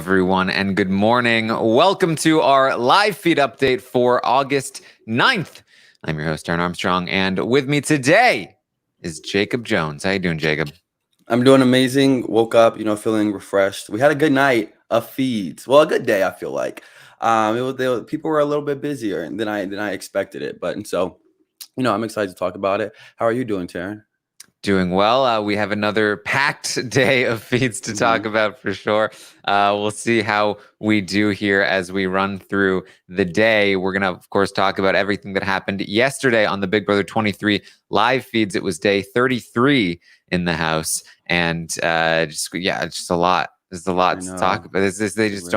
everyone, and good morning. Welcome to our live feed update for August 9th. I'm your host, Taran Armstrong, and with me today is Jacob Jones. How you doing, Jacob? I'm doing amazing. Woke up, feeling refreshed. We had a good night of feeds. Well, a good day, I feel like. People were a little bit busier than I expected it, I'm excited to talk about it. How are you doing, Taran? Doing well. We have another packed day of feeds to talk about for sure. We'll see how we do here as we run through the day. We're going to, of course, talk about everything that happened yesterday on the Big Brother 23 live feeds. It was day 33 in the house, and just a lot. There's a lot to talk about. They just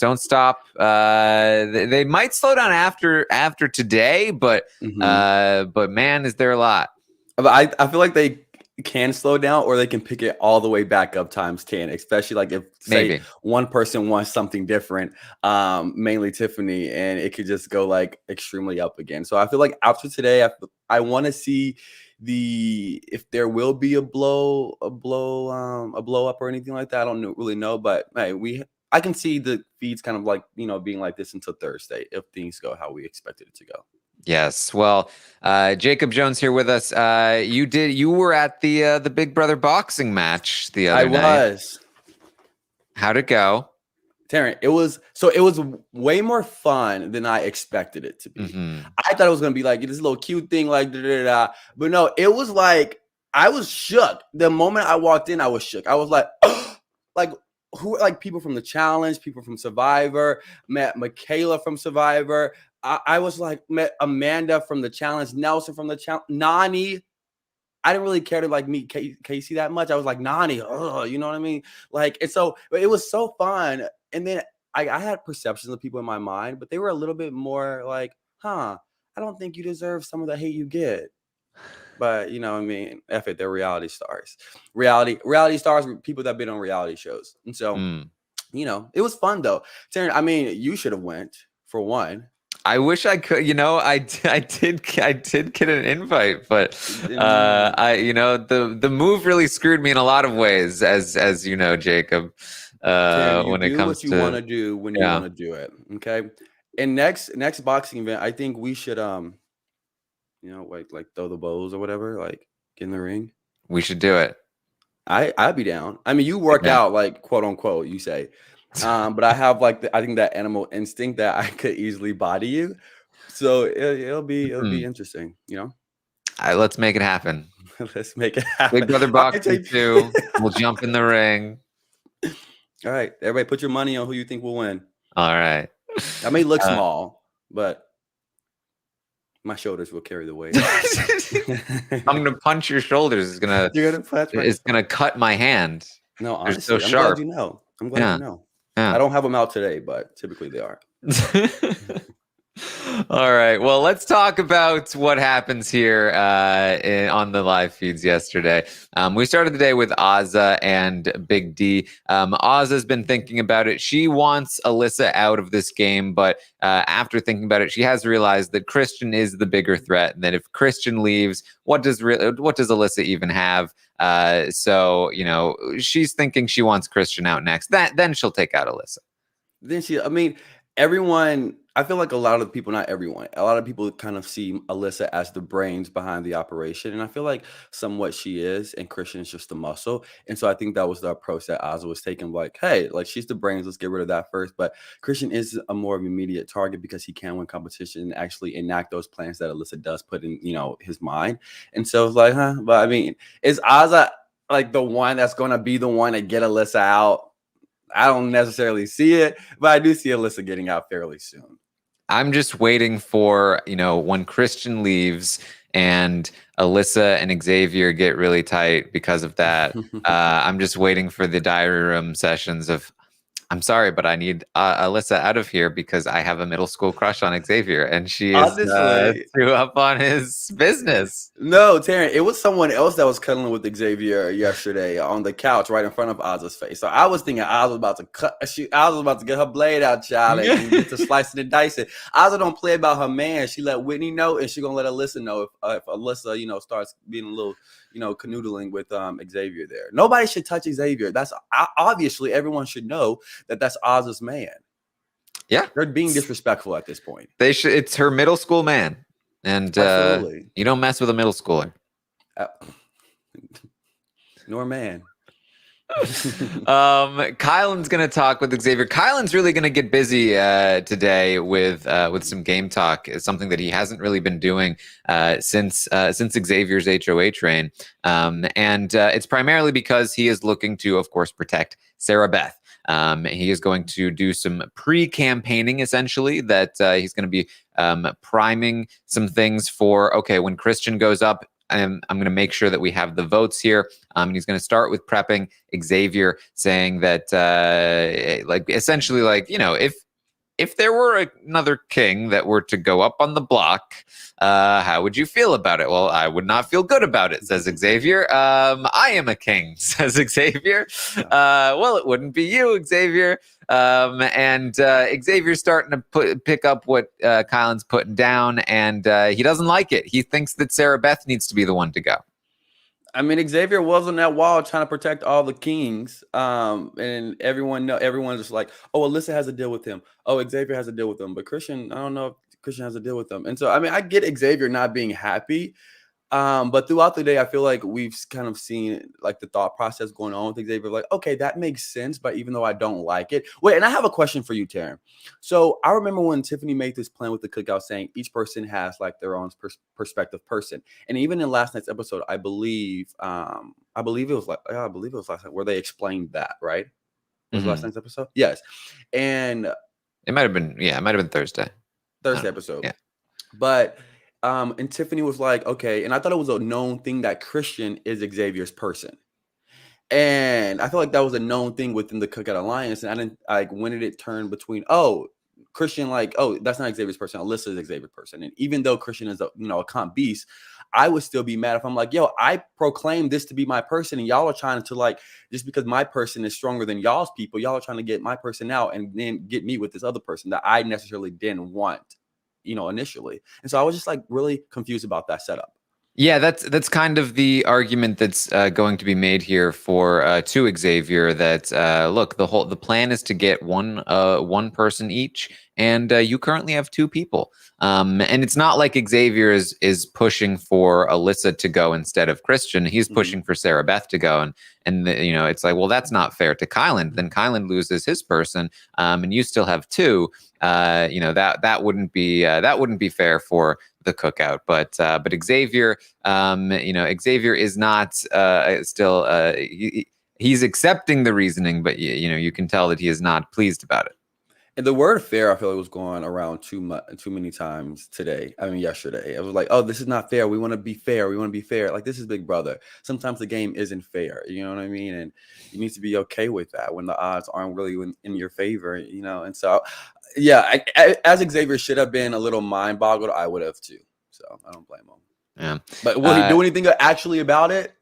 don't stop. They might slow down after today, but man, is there a lot. But I feel like they can slow down or they can pick it all the way back up times 10, especially like if say one person wants something different, mainly Tiffany, and it could just go like extremely up again. So I feel like after today, I want to see if there will be a blow up or anything like that. I don't really know, but hey, I can see the feeds kind of like being like this until Thursday if things go how we expected it to go. Yes. Well, Jacob Jones here with us. You were at the Big Brother boxing match the other night. I was. How'd it go? Taran, it was way more fun than I expected it to be. I thought it was gonna be like this little cute thing, like but no, it was like I was shook. The moment I walked in, I was shook. I was like, like who? Like people from the challenge, people from Survivor, met Michaela from Survivor. I was like, met Amanda from the challenge, Nelson from the challenge, Nani. I didn't really care to like meet Casey that much. I was like, Nani, you know what I mean? Like, and so it was so fun. And then I had perceptions of people in my mind, but they were a little bit more like, I don't think you deserve some of the hate you get. But you know what I mean? F it, they're reality stars. Reality stars were people that have been on reality shows. And so, it was fun though. Taran, I mean, you should have went for one. I wish I could. I did get an invite, but the move really screwed me in a lot of ways, as you know, Jacob. When it comes to what you want to do when you want to do it, okay. And next boxing event, I think we should like throw the bows or whatever, like get in the ring. We should do it. I'd be down. I mean, you work out like quote unquote, you say. But I have like I think that animal instinct that I could easily body you, so it'll be interesting, Let's make it happen. Let's make it happen. Big Brother boxing 2. We'll jump in the ring. All right, everybody, put your money on who you think will win. All right. I may look small, but my shoulders will carry the weight. I'm gonna punch your shoulders. You're gonna punch. It's gonna cut my hand. No, honestly, so sharp. I'm glad you know. Yeah. I don't have them out today, but typically they are. All right. Well, let's talk about what happens here on the live feeds yesterday. We started the day with Azah and Big D. Azah's been thinking about it. She wants Alyssa out of this game, but after thinking about it, she has realized that Christian is the bigger threat, and that if Christian leaves, what does Alyssa even have? So she's thinking she wants Christian out next. Then she'll take out Alyssa. Everyone, I feel like a lot of people, not everyone, a lot of people kind of see Alyssa as the brains behind the operation. And I feel like somewhat she is, and Christian is just the muscle. And so I think that was the approach that Azah was taking. Like, hey, like she's the brains, let's get rid of that first. But Christian is a more of an immediate target because he can win competition and actually enact those plans that Alyssa does put in, his mind. And so it's like, but I mean, is Azah like the one that's going to be the one to get Alyssa out? I don't necessarily see it, but I do see Alyssa getting out fairly soon. I'm just waiting for, when Christian leaves and Alyssa and Xavier get really tight because of that. I'm just waiting for the diary room sessions of, I'm sorry, but I need Alyssa out of here because I have a middle school crush on Xavier, and she is threw up on his business. No, Taran, it was someone else that was cuddling with Xavier yesterday on the couch right in front of Azah's face. So I was thinking Azah was about to Azah was about to get her blade out, child, and get to slicing and dicing. Azah don't play about her man. She let Whitney know, and she gonna let Alyssa know if Alyssa, starts being a little, canoodling with Xavier there. Nobody should touch Xavier. That's obviously everyone should know that's Oz's man. Yeah, They're being disrespectful at this point. They should. It's her middle school man, and Absolutely. you don't mess with a middle schooler. Nor man. Kylan's gonna talk with Xavier. Kylan's really gonna get busy today with some game talk. It's something that he hasn't really been doing since Xavier's HOH reign, and it's primarily because he is looking to, of course, protect Sarah Beth. He is going to do some pre-campaigning, essentially, that he's going to be priming some things for, okay, when Christian goes up, I'm going to make sure that we have the votes here. And he's going to start with prepping Xavier, saying that, essentially, if there were another king that were to go up on the block, how would you feel about it? Well, I would not feel good about it, says Xavier. I am a king, says Xavier. Well, it wouldn't be you, Xavier. And Xavier's starting to pick up what Kylan's putting down, and he doesn't like it. He thinks that Sarah Beth needs to be the one to go. I mean, Xavier was on that wall trying to protect all the kings, and everyone's just like, "Oh, Alyssa has a deal with him. Oh, Xavier has a deal with him." But Christian, I don't know if Christian has a deal with them. And so, I mean, I get Xavier not being happy, but throughout the day, I feel like we've kind of seen like the thought process going on with Xavier. Like, okay, that makes sense, but even though I don't like it, wait. And I have a question for you, Taran. So I remember when Tiffany made this plan with the cookout, saying each person has like their own perspective person, and even in last night's episode, I believe it was last night where they explained that, right? Was last night's episode? Yes, and it might have been Thursday episode. Yeah, but. And Tiffany was like, okay. And I thought it was a known thing that Christian is Xavier's person. And I feel like that was a known thing within the Cookout Alliance. And I didn't like, when did it turn between, Christian, like, oh, that's not Xavier's person. Alyssa is Xavier's person. And even though Christian is a comp beast, I would still be mad if I'm like, yo, I proclaim this to be my person. And y'all are trying to like, just because my person is stronger than y'all's people, y'all are trying to get my person out and then get me with this other person that I necessarily didn't want. Initially. And so I was just like really confused about that setup. Yeah, that's kind of the argument that's going to be made here for to Xavier. That look, the plan is to get one person each, and you currently have two people. And it's not like Xavier is pushing for Alyssa to go instead of Christian. He's pushing for Sarah Beth to go, and it's like, well, that's not fair to Kylan. Then Kylan loses his person, and you still have two. That wouldn't be fair for the cookout. But Xavier, Xavier is not still. He's accepting the reasoning, but you can tell that he is not pleased about it. And the word fair, I feel like was going around too many times yesterday. I was like, oh, this is not fair. We want to be fair. We want to be fair. Like, this is Big Brother. Sometimes the game isn't fair. You know what I mean? And you need to be okay with that when the odds aren't really in your favor, And so, yeah, as Xavier should have been a little mind boggled, I would have too. So I don't blame him. Yeah. But will he do anything actually about it?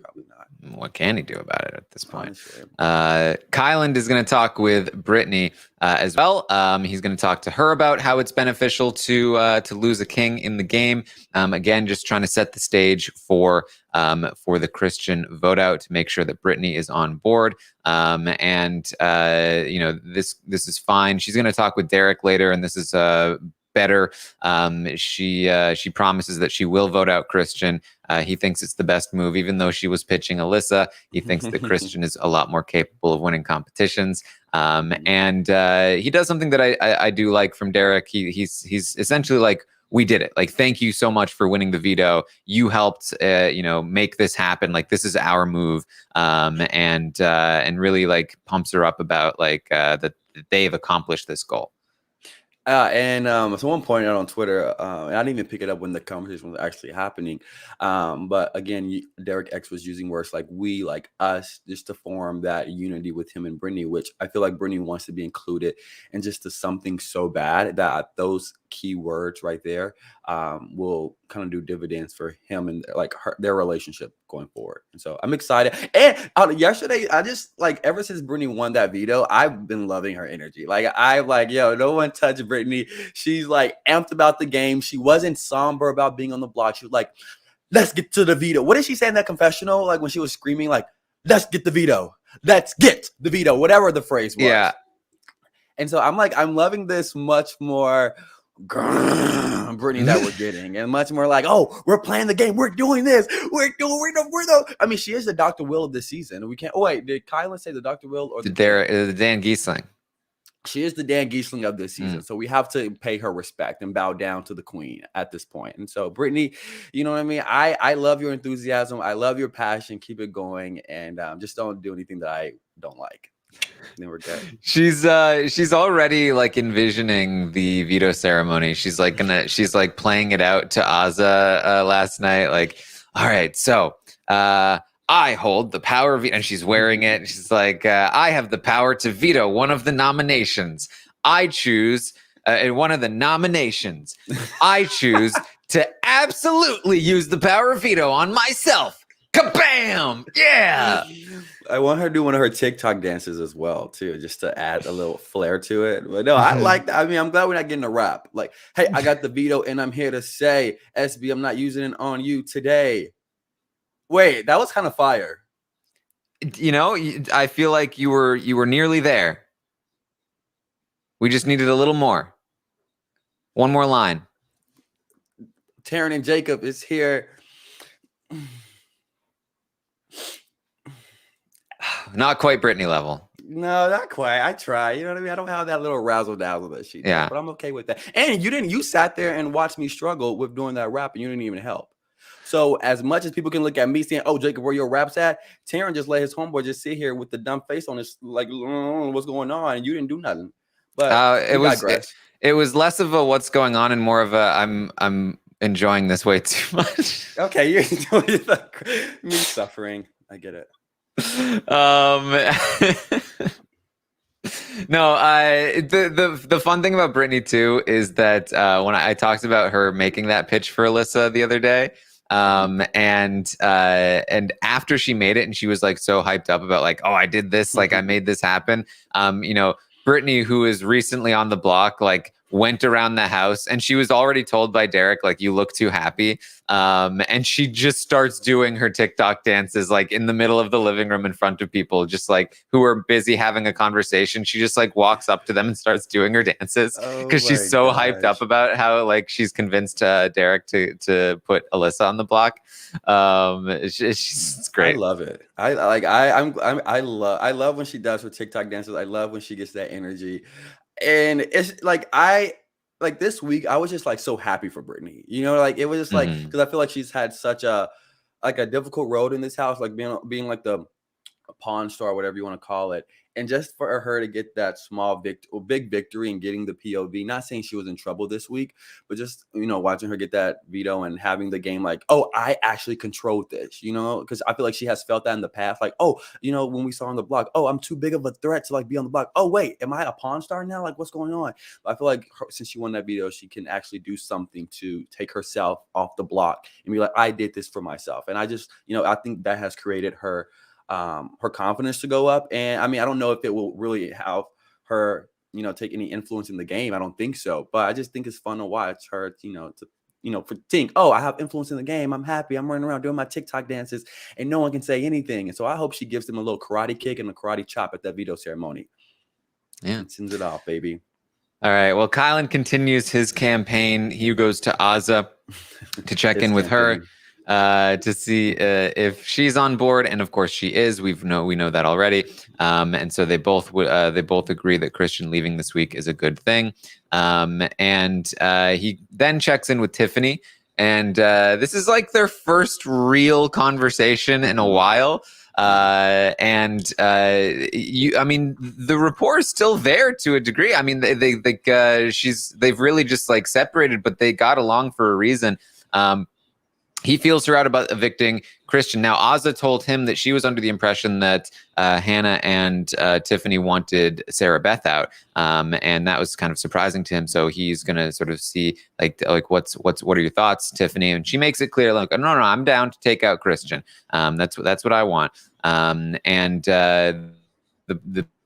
Probably not. What can he do about it at this point? Kylan is going to talk with Brittany as well. He's going to talk to her about how it's beneficial to lose a king in the game. Again, just trying to set the stage for the Christian vote out to make sure that Brittany is on board. This is fine. She's going to talk with Derek later, and this is better. She promises that she will vote out Christian. He thinks it's the best move, even though she was pitching Alyssa. He thinks that Christian is a lot more capable of winning competitions. And he does something that I do like from Derek. He's essentially like, we did it. Like, thank you so much for winning the veto. You helped, make this happen. Like, this is our move. And really like pumps her up about like that they've accomplished this goal. Someone pointed out on Twitter, and I didn't even pick it up when the conversation was actually happening. But again, Derek X was using words like we, like us, just to form that unity with him and Brittany, which I feel like Brittany wants to be included in just to something so bad that those key words right there will kind of do dividends for him and like their relationship going forward. And so I'm excited. And yesterday, I just like, ever since Brittany won that veto, I've been loving her energy. Like, I'm like, yo, no one touch Brittany. She's like amped about the game. She wasn't somber about being on the block. She was like, let's get to the veto. What did she say in that confessional? Like when she was screaming, like, let's get the veto. let's get the veto, whatever the phrase was. Yeah. And so I'm like, I'm loving this much more Brittany that we're getting, and much more like, oh, we're playing the game, we're doing this, we're the. I mean, she is the Dr. Will of this season. We can't. Oh wait, did Kylan say the Dr. Will or the Dan Giesling? She is the Dan Giesling of this season, so we have to pay her respect and bow down to the queen at this point. And so, Brittany, you know what I mean? I love your enthusiasm, I love your passion. Keep it going, and just don't do anything that I don't like. Then we're good. She's already like envisioning the veto ceremony. She's like playing it out to Azza last night. Like, all right, so I hold the power of veto, and she's wearing it. She's like, I have the power to veto one of the nominations. I choose in one of the nominations. I choose to absolutely use the power of veto on myself. Kabam! Yeah. I want her to do one of her TikTok dances as well, too, just to add a little flair to it. But no, I like that. I mean, I'm glad we're not getting a rap. Like, hey, I got the veto, and I'm here to say, SB, I'm not using it on you today. Wait, that was kind of fire. You know, I feel like you were nearly there. We just needed a little more. One more line. Taran and Jacob is here. Not quite Brittany level. No, not quite. I try. You know what I mean? I don't have that little razzle dazzle that she does, but I'm okay with that. And you sat there and watched me struggle with doing that rap, and you didn't even help. So as much as people can look at me saying, "Oh, Jacob, where your raps at?" Taran just let his homeboy just sit here with the dumb face on his, like, what's going on? And you didn't do nothing. But it was less of a what's going on and more of a I'm enjoying this way too much. Okay, you're enjoying me suffering. I get it. No, the fun thing about Brittany too is that when I talked about her making that pitch for Alyssa the other day, and after she made it and she was like so hyped up about like, oh, I did this, like I made this happen. You know, Brittany, who is recently on the block, like went around the house and she was already told by Derek, like, you look too happy. And she just starts doing her TikTok dances, like in the middle of the living room in front of people, just like who are busy having a conversation. She just like walks up to them and starts doing her dances because she's so hyped up about how like she's convinced Derek to put Alyssa on the block. It's great. I love it. I love when she does her TikTok dances. I love when she gets that energy. And it's like this week I was just like so happy for Brittany. You know, like it was just like because I feel like she's had such a difficult road in this house, like being like the pawn star, whatever you want to call it. And just for her to get that big victory and getting the POV, not saying she was in trouble this week, but just, you know, watching her get that veto and having the game like, oh, I actually controlled this, you know, because I feel like she has felt that in the past. Like, oh, you know, when we saw on the block, oh, I'm too big of a threat to like be on the block. Oh, wait, am I a pawn star now? Like, what's going on? But I feel like since she won that veto, she can actually do something to take herself off the block and be like, I did this for myself. And I just, you know, I think that has created her confidence to go up. And I mean, I don't know if it will really have her, you know, take any influence in the game. I don't think so, but I just think it's fun to watch her, think, oh, I have influence in the game. I'm happy. I'm running around doing my TikTok dances and no one can say anything. And so I hope she gives them a little karate kick and a karate chop at that veto ceremony. Yeah. And sends it off, baby. All right. Well, Kylan continues his campaign. He goes to Azza to check in with her. To see if she's on board, and of course she is. We know that already, and so they both agree that Christian leaving this week is a good thing. And he then checks in with Tiffany, and this is like their first real conversation in a while. I mean, the rapport is still there to a degree. I mean, they've really just like separated, but they got along for a reason. He feels her out about evicting Christian. Now, Azza told him that she was under the impression that Hannah and Tiffany wanted Sarah Beth out, and that was kind of surprising to him. So he's gonna sort of see like what are your thoughts, Tiffany? And she makes it clear, like, no, I'm down to take out Christian. That's what I want. The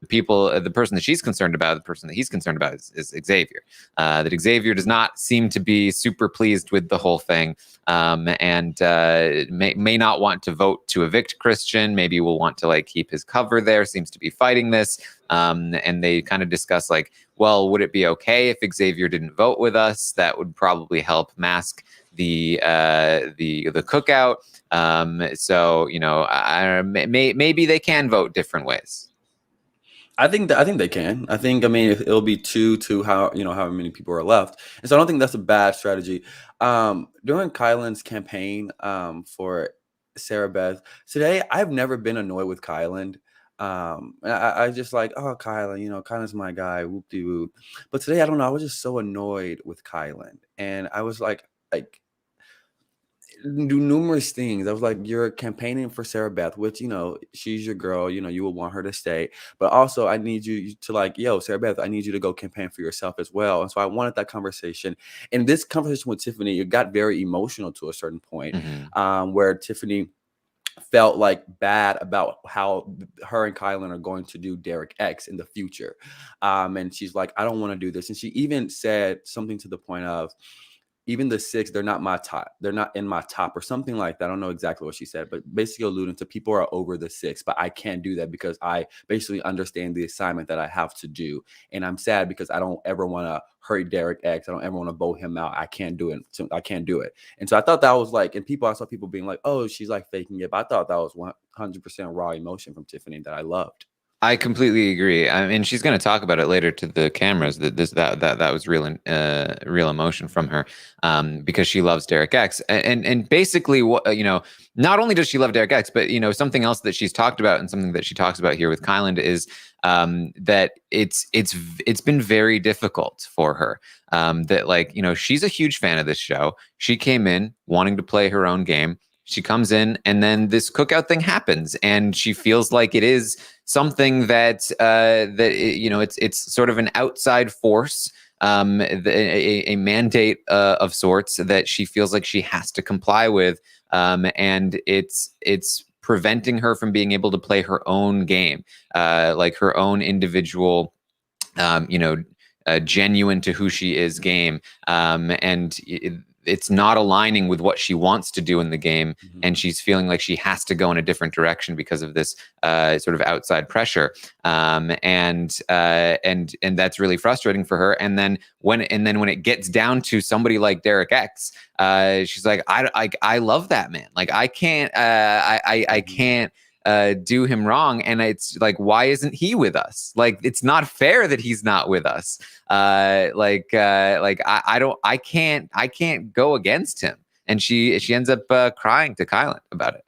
the person that she's concerned about, the person that he's concerned about is Xavier. That Xavier does not seem to be super pleased with the whole thing, and may not want to vote to evict Christian. Maybe will want to like keep his cover there. Seems to be fighting this, and they kind of discuss like, well, would it be okay if Xavier didn't vote with us? That would probably help mask the cookout. So maybe they can vote different ways. I think they can. I mean it'll be two however many people are left, and so I don't think that's a bad strategy. During Kylan's campaign for Sarah Beth today, I've never been annoyed with Kylan. I just like, oh, Kylan, Kylan's my guy, whoop de whoop. But today, I don't know, I was just so annoyed with Kylan, and I was like do numerous things. I was like, you're campaigning for Sarah Beth, which, she's your girl, you will want her to stay. But also, I need you to like, yo, Sarah Beth, I need you to go campaign for yourself as well. And so I wanted that conversation. And this conversation with Tiffany, it got very emotional to a certain point, where Tiffany felt like bad about how her and Kylan are going to do Derek X in the future. And she's like, I don't want to do this. And she even said something to the point of, even the six, they're not my top. They're not in my top or something like that. I don't know exactly what she said, but basically alluding to people are over the six, but I can't do that because I basically understand the assignment that I have to do. And I'm sad because I don't ever want to hurt Derek X. I don't ever want to vote him out. I can't do it. So I can't do it. And so I thought that was like, and I saw people being like, oh, she's like faking it. But I thought that was 100% raw emotion from Tiffany that I loved. I completely agree. I mean, she's going to talk about it later to the cameras. That was real emotion from her, because she loves Derek X. And basically, not only does she love Derek X, but something else that she's talked about and something that she talks about here with Kylan is that it's been very difficult for her. That she's a huge fan of this show. She came in wanting to play her own game. She comes in, and then this cookout thing happens, and she feels like it is something that it's sort of an outside force, a mandate of sorts that she feels like she has to comply with, and it's preventing her from being able to play her own game, like her own individual, genuine to who she is game, and it's not aligning with what she wants to do in the game, and she's feeling like she has to go in a different direction because of this sort of outside pressure, and that's really frustrating for her. And then when it gets down to somebody like Derek X, she's like, I love that man. Like I can't do him wrong, and it's like, why isn't he with us? Like, it's not fair that he's not with us. I can't go against him. And she ends up crying to Kylan about it.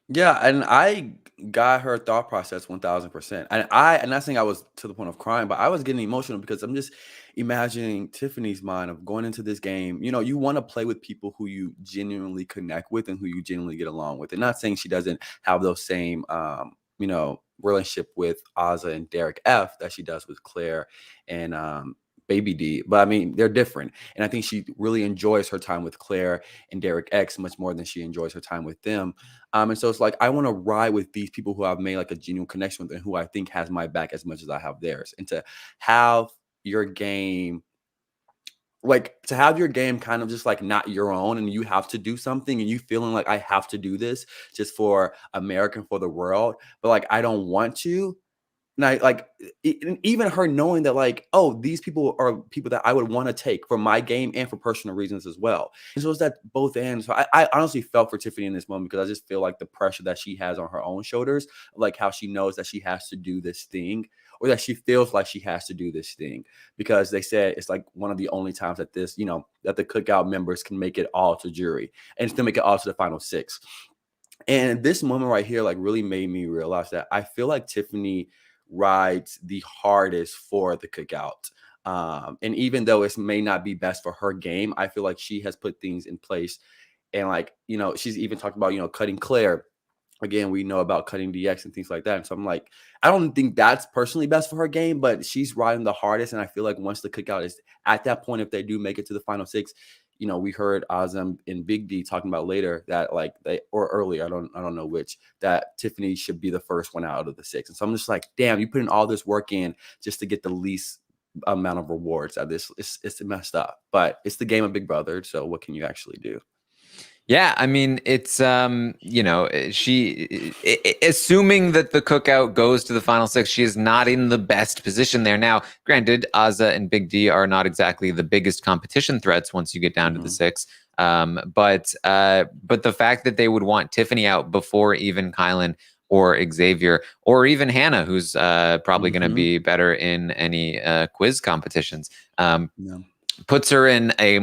Yeah, and I got her thought process 1000%. And I'm not saying I was to the point of crying, but I was getting emotional because I'm just imagining Tiffany's mind of going into this game. You want to play with people who you genuinely connect with and who you genuinely get along with. And not saying she doesn't have those same relationship with Ozza and Derek F that she does with Claire and Baby D, but I mean, they're different. And I think she really enjoys her time with Claire and Derek X much more than she enjoys her time with them. And so it's like, I want to ride with these people who I've made like a genuine connection with and who I think has my back as much as I have theirs. And to have your game, kind of just like not your own, and you have to do something and you feeling like I have to do this just for America and for the world, but like, I don't want to. And I like even her knowing that like, oh, these people are people that I would want to take for my game and for personal reasons as well. And so it's that both ends. So I honestly felt for Tiffany in this moment because I just feel like the pressure that she has on her own shoulders, like how she knows that she has to do this thing, or that she feels like she has to do this thing, because they said it's like one of the only times that that the cookout members can make it all to jury and still make it all to the final six. And this moment right here like really made me realize that I feel like Tiffany rides the hardest for the cookout. And even though it may not be best for her game, I feel like she has put things in place. And like, she's even talked about, cutting Claire. Again, we know about cutting DX and things like that. And so I'm like, I don't think that's personally best for her game, but she's riding the hardest. And I feel like once the cookout is at that point, if they do make it to the final six, we heard Azam and Big D talking about later that like or earlier, I don't know which, that Tiffany should be the first one out of the 6. And so I'm just like, damn, you put in all this work in just to get the least amount of rewards out of this. It's messed up, but it's the game of Big Brother. So what can you actually do? Yeah, I mean, it's assuming that the cookout goes to the final 6, she is not in the best position there. Now, granted, Azza and Big D are not exactly the biggest competition threats once you get down to the 6. But the fact that they would want Tiffany out before even Kylan or Xavier or even Hannah, who's probably going to be better in any quiz competitions. Puts her in a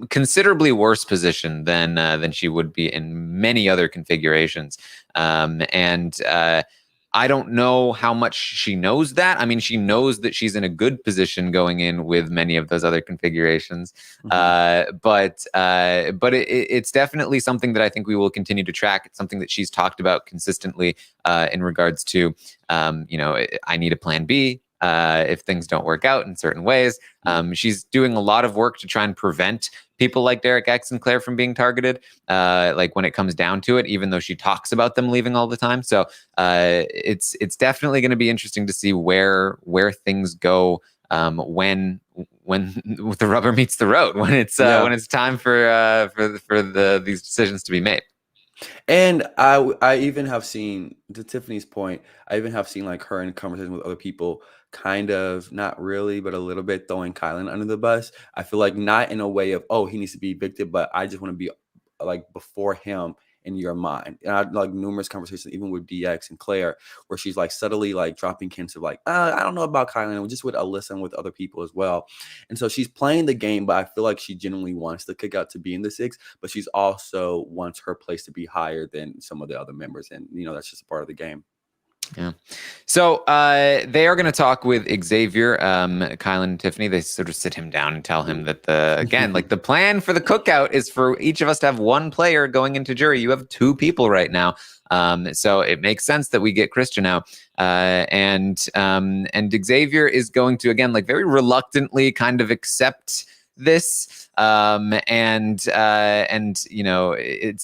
considerably worse position than she would be in many other configurations. I don't know how much she knows that. I mean, she knows that she's in a good position going in with many of those other configurations. But it's definitely something that I think we will continue to track. It's something that she's talked about consistently in regards to, I need a plan B. If things don't work out in certain ways. She's doing a lot of work to try and prevent people like Derek X and Claire from being targeted, like when it comes down to it, even though she talks about them leaving all the time. So it's definitely going to be interesting to see where things go when the rubber meets the road, when it's time for these decisions to be made. And I even have seen, to Tiffany's point, I even have seen like her in conversation with other people, kind of not really, but a little bit throwing Kylan under the bus. I feel like not in a way of, oh, he needs to be evicted, but I just want to be like before him in your mind. And I had like numerous conversations, even with DX and Claire, where she's like subtly like dropping hints of like, I don't know about Kylan, just with Alyssa and with other people as well. And so she's playing the game, but I feel like she genuinely wants the kick out to be in the 6, but she's also wants her place to be higher than some of the other members. And, that's just a part of the game. Yeah. So they are going to talk with Xavier, Kylan, and Tiffany. They sort of sit him down and tell him that the plan for the cookout is for each of us to have one player going into jury. You have 2 people right now. So it makes sense that we get Christian out. And Xavier is going to, again, like very reluctantly kind of accept this.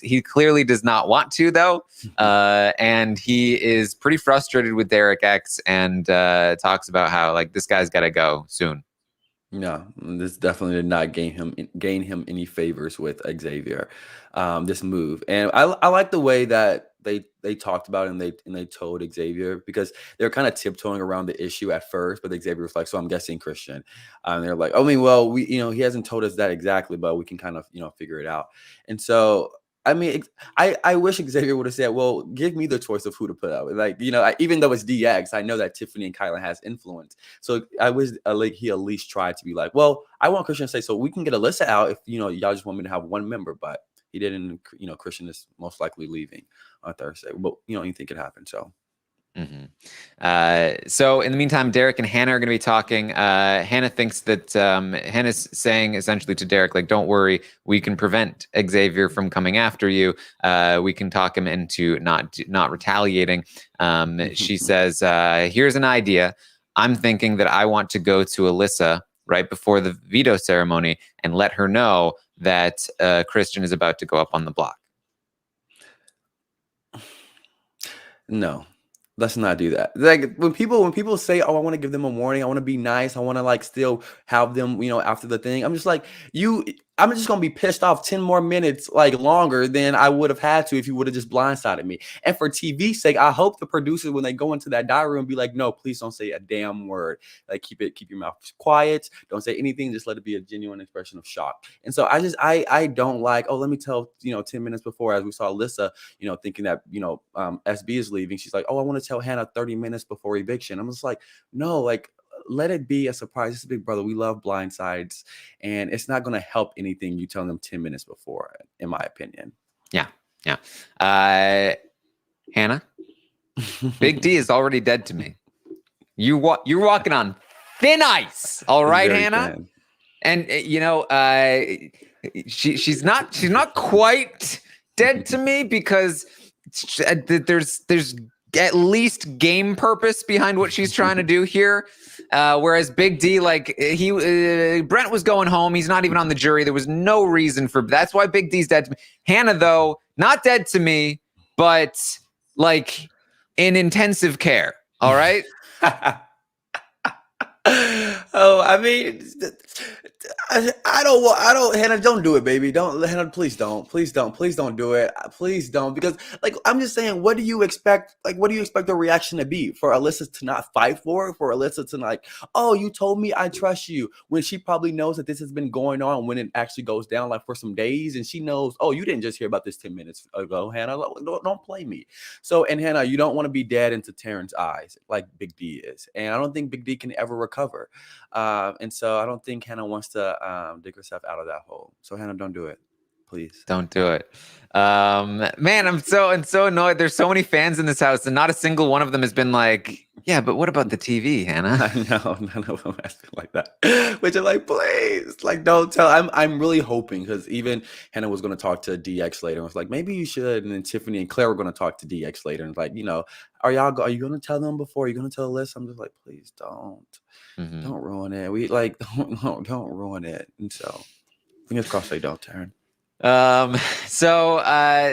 He clearly does not want to, though. And he is pretty frustrated with Derek X and talks about how like this guy's got to go soon. No, this definitely did not gain him any favors with Xavier. This move, and I like the way that they talked about it and they told Xavier, because they're kind of tiptoeing around the issue at first, but Xavier was like, so I'm guessing Christian. And they're like, I mean, well, we he hasn't told us that exactly, but we can kind of figure it out. And so I mean, I wish Xavier would have said, well, give me the choice of who to put out. Like, even though it's DX, I know that Tiffany and Kylan has influence. So I wish like he at least tried to be like, well, I want Christian to say, so we can get Alyssa out if, y'all just want me to have one member. But he didn't, Christian is most likely leaving on Thursday. But, anything could happen. So. So in the meantime, Derek and Hannah are going to be talking. Hannah thinks that Hannah's saying essentially to Derek, like, don't worry, we can prevent Xavier from coming after you. We can talk him into not retaliating. She says, here's an idea. I'm thinking that I want to go to Alyssa right before the veto ceremony and let her know that Christian is about to go up on the block. No. Let's not do that. Like when people say, "Oh, I want to give them a warning. I want to be nice. I want to like still have them, after the thing." I'm just like, I'm just gonna be pissed off 10 more minutes like longer than I would have had to if you would have just blindsided me. And for TV's sake, I hope the producers, when they go into that diary room, be like, "No, please don't say a damn word. Like keep your mouth quiet. Don't say anything. Just let it be a genuine expression of shock." And so I don't like, oh, let me tell 10 minutes before, as we saw Alyssa, thinking that SB is leaving. She's like, oh, I want to tell Hannah 30 minutes before eviction. I'm just like, no, like let it be a surprise. It's Big Brother. We love blindsides, and it's not going to help anything you tell them 10 minutes before, in my opinion. Yeah. Hannah, Big D is already dead to me. You're walking on thin ice. All right, Hannah. Thin. And she's not quite dead to me, because there's at least game purpose behind what she's trying to do here. Whereas Big D, like Brent was going home. He's not even on the jury. There was no reason for. That's why Big D's dead to me. Hannah, though, not dead to me, but like in intensive care. All right. Oh, I mean, I don't, Hannah, don't do it, baby. Don't, Hannah, please don't do it. Please don't, because like, I'm just saying, what do you expect? Like, what do you expect the reaction to be for Alyssa to not fight for it? For Alyssa to like, oh, you told me I trust you, when she probably knows that this has been going on when it actually goes down, like for some days. And she knows, oh, you didn't just hear about this 10 minutes ago, Hannah, don't play me. So, and Hannah, you don't want to be dead into Taran's eyes like Big D is. And I don't think Big D can ever recover. And so I don't think Hannah wants to dig herself out of that hole. So Hannah, don't do it, please. Don't do it. Man, I'm so annoyed. There's so many fans in this house, and not a single one of them has been like, yeah, but what about the TV, Hannah? I know none of them asking like that. Which I'm like, please, like, don't tell. I'm really hoping, because even Hannah was going to talk to DX later and was like, maybe you should. And then Tiffany and Claire were going to talk to DX later and like, are you going to tell them before? Are you going to tell Alyssa? I'm just like, please don't. Don't ruin it. We like don't ruin it. And so fingers crossed they don't, Taran. So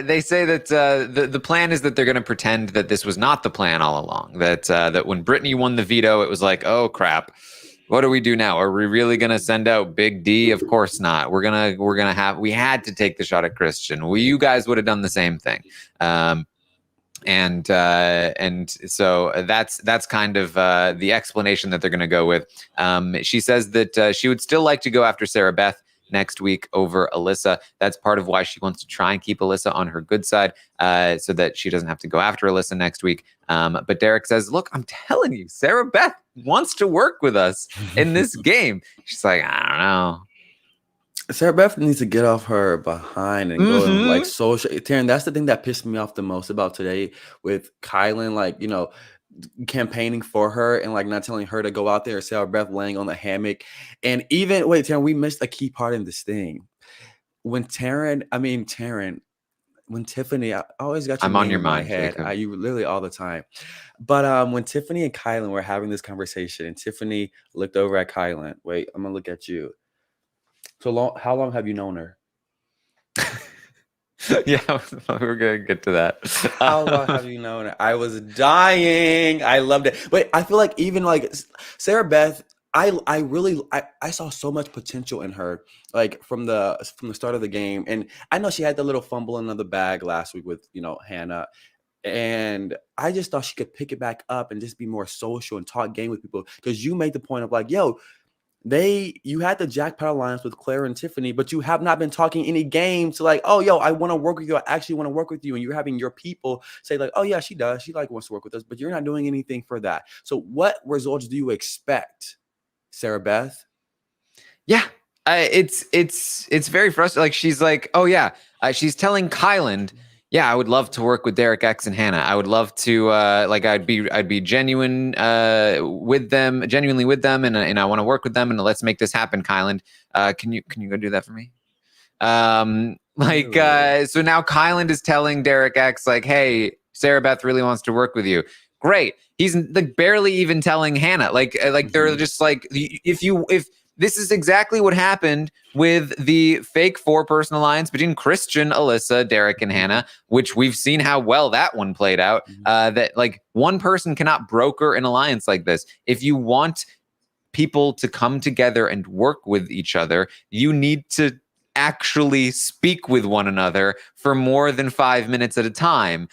they say that the plan is that they're going to pretend that this was not the plan all along. That when Brittany won the veto, it was like, oh crap, what do we do now? Are we really going to send out Big D? Of course not. We had to take the shot at Christian. You guys would have done the same thing. And so that's kind of the explanation that they're going to go with. She says that she would still like to go after Sarah Beth next week over Alyssa. That's part of why she wants to try and keep Alyssa on her good side, so that she doesn't have to go after Alyssa next week. But Derek says, look, I'm telling you, Sarah Beth wants to work with us in this game. She's like, I don't know. Sarah Beth needs to get off her behind and go and like social. Taran, that's the thing that pissed me off the most about today with Kylan, like, campaigning for her and like not telling her to go out there. Sarah Beth laying on the hammock. And even, wait, Taran, we missed a key part in this thing. When Taran, when Tiffany, I always got your I'm name on your in mind, my head. Jacob. You literally all the time. But when Tiffany and Kylan were having this conversation and Tiffany looked over at Kylan, wait, I'm gonna look at you. So how long have you known her? Yeah, we're gonna get to that. How long have you known her? I was dying. I loved it. But I feel like even like Sarah Beth, I saw so much potential in her, like from the start of the game. And I know she had the little fumble in the bag last week with Hannah. And I just thought she could pick it back up and just be more social and talk game with people. Because you made the point of like, yo, you had the jackpot alliance with Claire and Tiffany, but you have not been talking any games to like, oh, yo, I want to work with you. I actually want to work with you. And you're having your people say like, oh yeah, she does. She like wants to work with us, but you're not doing anything for that. So what results do you expect, Sarah Beth? Yeah, it's very frustrating. Like she's like, oh yeah, she's telling Kylan, yeah, I would love to work with Derek X and Hannah. I would love to like I'd be genuinely with them, and I want to work with them, and let's make this happen, Kylan. Can you go do that for me? So now Kylan is telling Derek X like, hey, Sarah Beth really wants to work with you. Great. He's like barely even telling Hannah. Like they're just like, if this is exactly what happened with the fake 4-person alliance between Christian, Alyssa, Derek, and Hannah, which we've seen how well that one played out. That like one person cannot broker an alliance like this. If you want people to come together and work with each other, you need to actually speak with one another for more than 5 minutes at a time.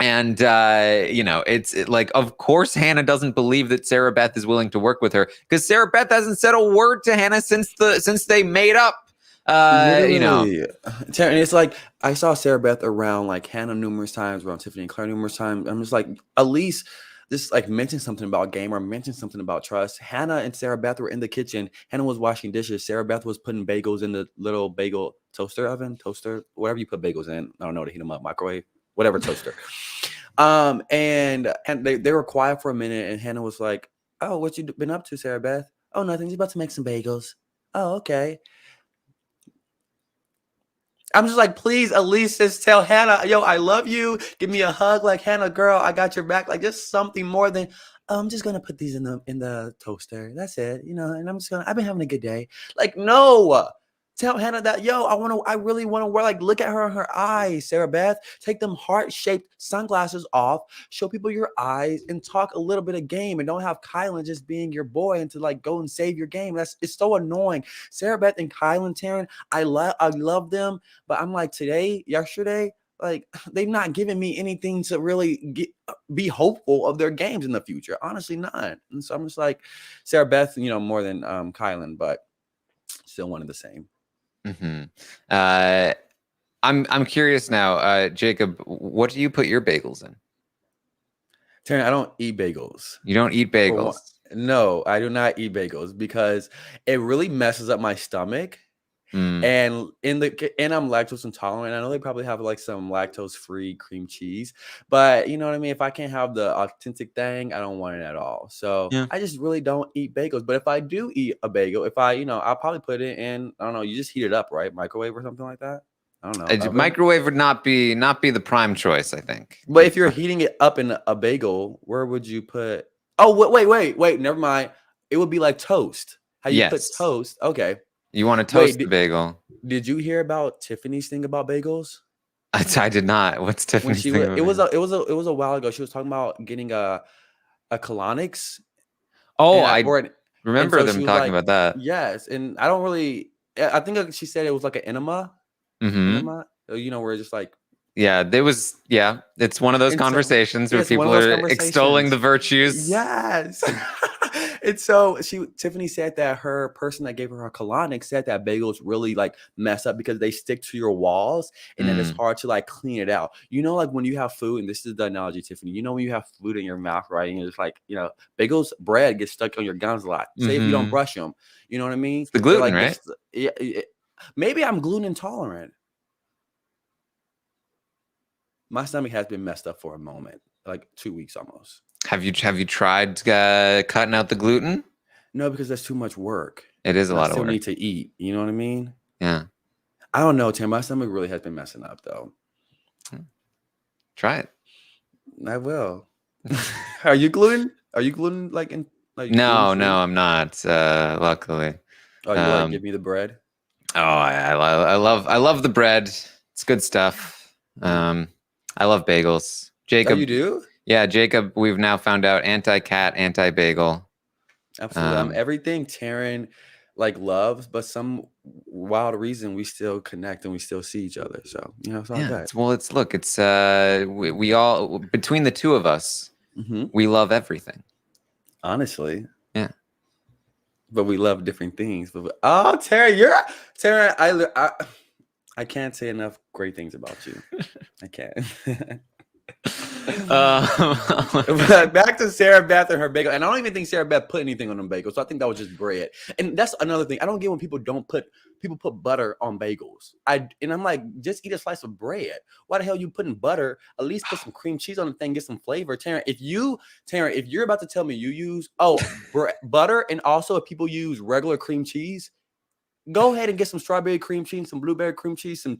It's like, of course, Hannah doesn't believe that Sarah Beth is willing to work with her because Sarah Beth hasn't said a word to Hannah since they made up. And it's like I saw Sarah Beth around like Hannah numerous times, around Tiffany and Claire numerous times. I'm just like, at least just like mention something about game or mention something about trust. Hannah and Sarah Beth were in the kitchen. Hannah was washing dishes. Sarah Beth was putting bagels in the little bagel toaster, whatever you put bagels in. I don't know, to heat them up, microwave, whatever toaster. And they were quiet for a minute, and Hannah was like, "Oh, what you been up to, Sarah Beth?" "Oh, nothing. Just about to make some bagels." "Oh, okay." I'm just like, please, at least just tell Hannah, yo, I love you. Give me a hug, like Hannah, girl, I got your back. Like just something more than I'm just gonna put these in the toaster. That's it, and I've been having a good day. Like, no. Tell Hannah that, yo, I really want to wear, like, look at her in her eyes, Sarah Beth. Take them heart-shaped sunglasses off, show people your eyes, and talk a little bit of game. And don't have Kylan just being your boy and to like go and save your game. It's so annoying. Sarah Beth and Kylan, Taran, I love them, but I'm like yesterday, like they've not given me anything to really be hopeful of their games in the future. Honestly, not. And so I'm just like Sarah Beth, more than Kylan, but still one of the same. Mm-hmm. I'm curious now, Jacob. What do you put your bagels in? Taran, I don't eat bagels. You don't eat bagels? No, I do not eat bagels because it really messes up my stomach. And I'm lactose intolerant. I know they probably have like some lactose-free cream cheese, but you know what I mean? If I can't have the authentic thing, I don't want it at all. So I just really don't eat bagels. But if I do eat a bagel, I'll probably put it in, I don't know, you just heat it up, right? Microwave or something like that. I don't know. Microwave would not be the prime choice, I think. But if you're heating it up in a bagel, where would you put? Oh, wait, never mind. It would be like toast. How you put toast? Okay. You want to toast the bagel. Did you hear about Tiffany's thing about bagels? I did not. What's Tiffany's thing? It was a while ago. She was talking about getting a colonics. Oh, I remember them talking about that. Yes, and I don't really. I think she said it was like an enema. Enema, where it's just like. Yeah, it's one of those conversations where people are extolling the virtues. Yes. And so Tiffany said that her person that gave her her colonic said that bagels really like mess up because they stick to your walls and then it's hard to like clean it out. Like when you have food, and this is the analogy, Tiffany, when you have food in your mouth, right? And it's like, bagels, bread gets stuck on your gums a lot. Say if you don't brush them, you know what I mean? It's the gluten, right? Maybe I'm gluten intolerant. My stomach has been messed up for a moment, like 2 weeks almost. Have you tried cutting out the gluten? No, because that's too much work. It is a lot of work. I still need to eat. You know what I mean? Yeah. I don't know, Tim. My stomach really has been messing up, though. Try it. I will. Are you gluten? Are you gluten like in like? No, I'm not. Luckily. Oh, you like give me the bread? Oh, I love the bread. It's good stuff. I love bagels. Jacob, you do? Yeah, Jacob, we've now found out anti-cat, anti-bagel. Absolutely. Everything Taran loves, but some wild reason we still connect and we still see each other. So, it's all good. We all, between the two of us, we love everything. Honestly. Yeah. But we love different things. Taran, I can't say enough great things about you. I can't. Back to Sarah Beth and her bagel, and I don't even think Sarah Beth put anything on them bagels, so I think that was just bread. And that's another thing I don't get when people put butter on bagels. I'm like, just eat a slice of bread. Why the hell you putting butter? At least put some cream cheese on the thing, get some flavor. Taran, if you're about to tell me you use butter, and also if people use regular cream cheese, go ahead and get some strawberry cream cheese, some blueberry cream cheese, some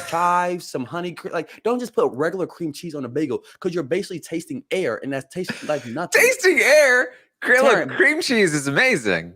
chives, some honey. Don't just put regular cream cheese on a bagel because you're basically tasting air, and that tastes like nothing. Tasting air? Cream cheese is amazing.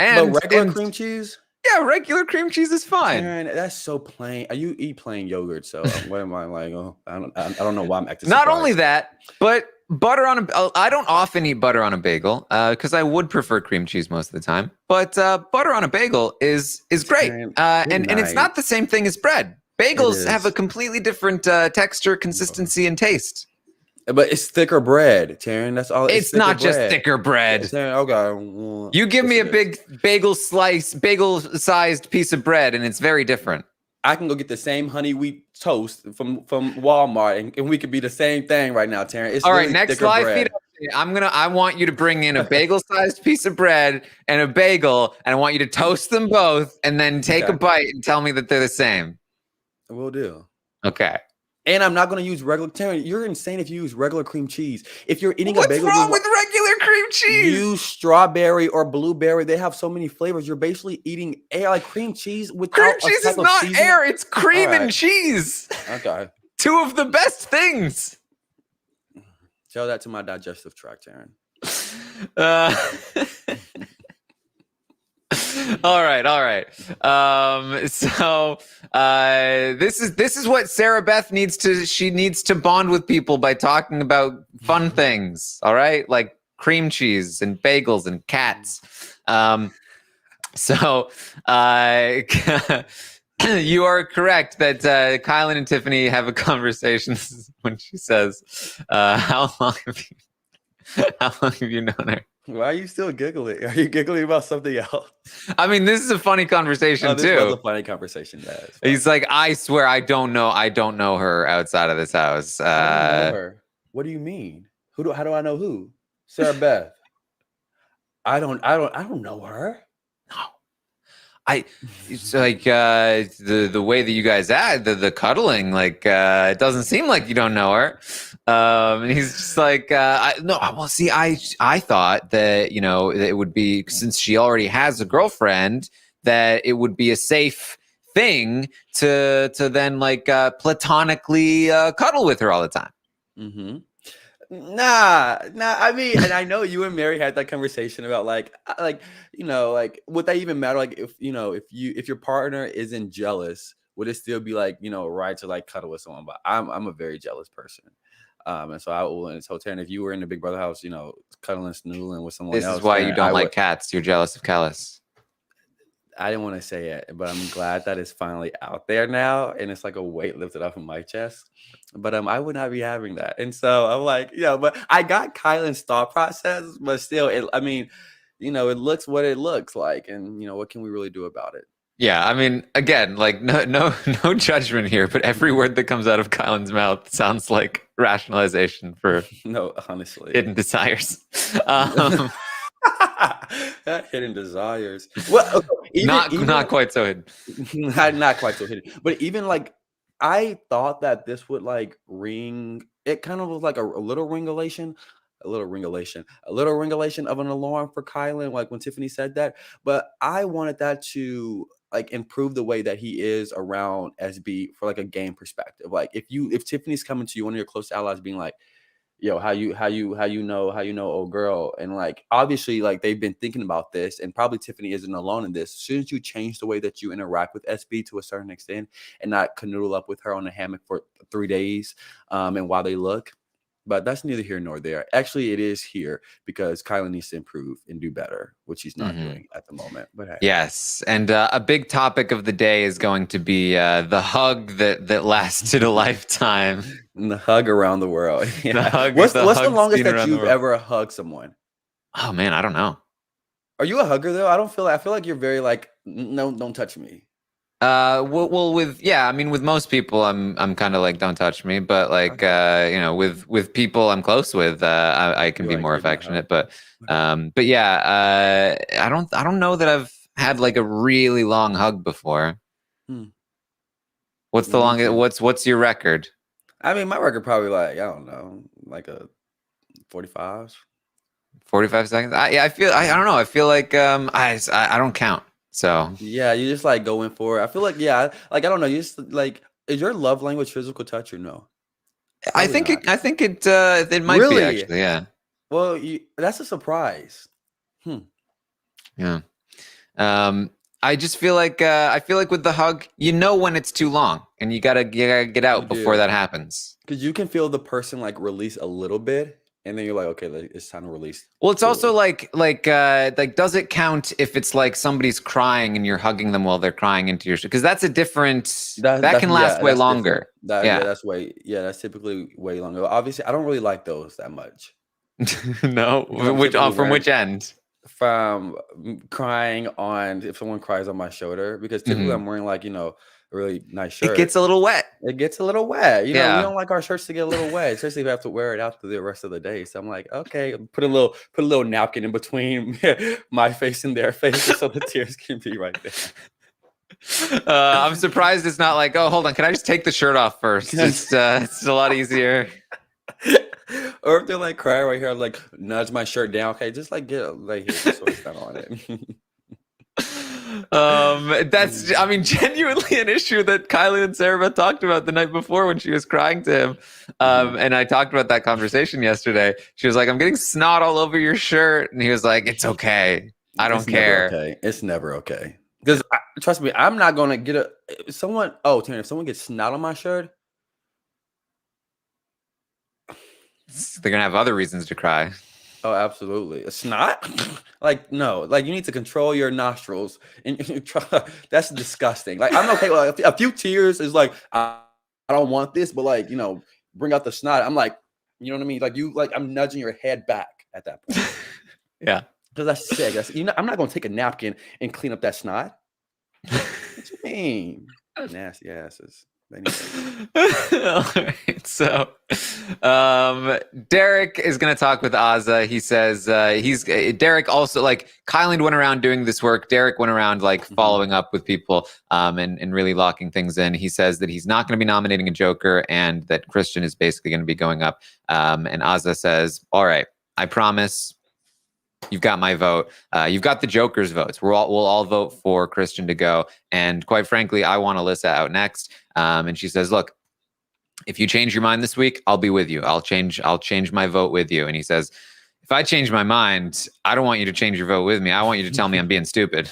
But regular cream cheese? Yeah, regular cream cheese is fine. Taran, that's so plain. You eat plain yogurt, so what am I like? Oh, I don't know why I'm acting. Not only that, but butter on I don't often eat butter on a bagel because I would prefer cream cheese most of the time. But butter on a bagel is great. And it's not the same thing as bread. Bagels have a completely different texture, consistency, and taste. But it's thicker bread, Taran. That's all. It's not just thicker bread. Taran, okay. You give me a big bagel-sized piece of bread, and it's very different. I can go get the same honey wheat toast from Walmart, and we could be the same thing right now, Taran. It's all right. Next live feed, I want you to bring in a bagel-sized piece of bread and a bagel, and I want you to toast them both, and then take a bite and tell me that they're the same. Will do. Okay. And I'm not going to use regular. Taran, you're insane if you use regular cream chease. If you're eating a bagel, what's wrong with regular cream cheese. Use strawberry or blueberry. They have so many flavors. You're basically eating air, like cream cheese without Cream cheese is not seasoning. air. It's cream and cheese. Okay. Two of the best things. Tell that to my digestive tract, Taran. All right. This is what Sarah Beth needs to. She needs to bond with people by talking about fun things. All right, like cream cheese and bagels and cats. You are correct that Kylan and Tiffany have a conversation when she says, "How long have you known her?" Why are you still giggling? Are you giggling about something else? I mean, this is a funny conversation this too. was a funny conversation. He's like, I swear, I don't know her outside of this house. I don't know her. What do you mean? How do I know who? Sarah Beth. I don't know her. No. It's like the way that you guys act, the cuddling, like it doesn't seem like you don't know her. And he's just like, I thought that, it would be, since she already has a girlfriend, that it would be a safe thing to then like platonically cuddle with her all the time. Mm-hmm. Nah. I mean, and I know you and Mary had that conversation about like would that even matter? Like if your partner isn't jealous, would it still be like right to like cuddle with someone? But I'm a very jealous person, and so I will. And so Taran, if you were in the Big Brother house, cuddling, snoozling with someone else, this is why you don't like cats. You're jealous of Callus. I didn't want to say it, but I'm glad that it's finally out there now, and it's like a weight lifted off of my chest. But I would not be having that, and so I'm like, but I got Kylan's thought process, but still, it looks what it looks like, and what can we really do about it? Yeah, I mean, again, like no judgment here, but every word that comes out of Kylan's mouth sounds like rationalization for no, honestly, hidden desires. Hidden desires. Well, okay, not quite so hidden. Not quite so hidden. But even like, I thought that this would like ring. It kind of was like a little ringulation of an alarm for Kylan. Like when Tiffany said that, but I wanted that to like improve the way that he is around SB for like a game perspective. Like if Tiffany's coming to you, one of your close allies, being like, yo, how you know old girl, and like obviously like they've been thinking about this, and probably Tiffany isn't alone in this. Shouldn't you change the way that you interact with SB to a certain extent and not canoodle up with her on the hammock for 3 days and while they look? But that's neither here nor there. Actually, it is here because Kylan needs to improve and do better, which he's not doing at the moment. But hey. Yes, and a big topic of the day is going to be the hug that lasted a lifetime. And the hug around the world. Yeah. What's the longest that you've ever hugged someone? Oh man, I don't know. Are you a hugger though? I feel like you're very like, no, don't touch me. With most people, I'm kind of like, don't touch me, but like, with people I'm close with, I can be more affectionate, but yeah, I don't know that I've had like a really long hug before. What's the longest? What's your record? I mean, my record probably like, I don't know, like a 45 seconds. I don't know. I feel like I don't count. So yeah, you just like going for it. I feel like I don't know. You just like, is your love language physical touch or no? I think it might be actually. Yeah. Well, that's a surprise. Yeah. I just feel like with the hug, when it's too long, and you gotta get out before that happens. Because you can feel the person like release a little bit. And then you're like, okay, it's time to release. Well, it's also like, does it count if it's like somebody's crying and you're hugging them while they're crying into your? Because that's a different. That can last way longer. That's typically way longer. Obviously, I don't really like those that much. No, from which end? From crying on, if someone cries on my shoulder, because typically I'm wearing like a really nice shirt. It gets a little wet. We don't like our shirts to get a little wet, especially if we have to wear it out through the rest of the day. So I'm like, okay, put a little napkin in between my face and their face so the tears can be right there. I'm surprised it's not like, oh, hold on, can I just take the shirt off first? It's a lot easier. Or if they're like crying right here, like nudge my shirt down. Okay, just like get like here, just so it's not on it. That's, I mean, genuinely an issue that Kylie and Sarah talked about the night before when she was crying to him. And I talked about that conversation yesterday. She was like, I'm getting snot all over your shirt. And he was like, it's okay. I don't care. Okay. It's never okay. Because trust me, I'm not going to get someone. Oh, Taryn, if someone gets snot on my shirt, they're going to have other reasons to cry. Oh, absolutely. A snot? Like, no. Like, you need to control your nostrils. And that's disgusting. Like, I'm okay. Like, a few tears is like, I don't want this, but like, bring out the snot. I'm like, you know what I mean? Like, I'm nudging your head back at that point. Yeah. Because that's sick. I'm not going to take a napkin and clean up that snot. What you mean? Nasty asses. All right. So Derek is going to talk with Azza. He says Derek also, like, Kylan went around doing this work. Derek went around like following up with people and really locking things in. He says that he's not going to be nominating a Joker and that Christian is basically going to be going up. And Azza says, all right, I promise. You've got my vote. You've got the Joker's votes. We'll all vote for Christian to go. And quite frankly, I want Alyssa out next. And she says, look, if you change your mind this week, I'll be with you. I'll change my vote with you. And he says, if I change my mind, I don't want you to change your vote with me. I want you to tell me I'm being stupid.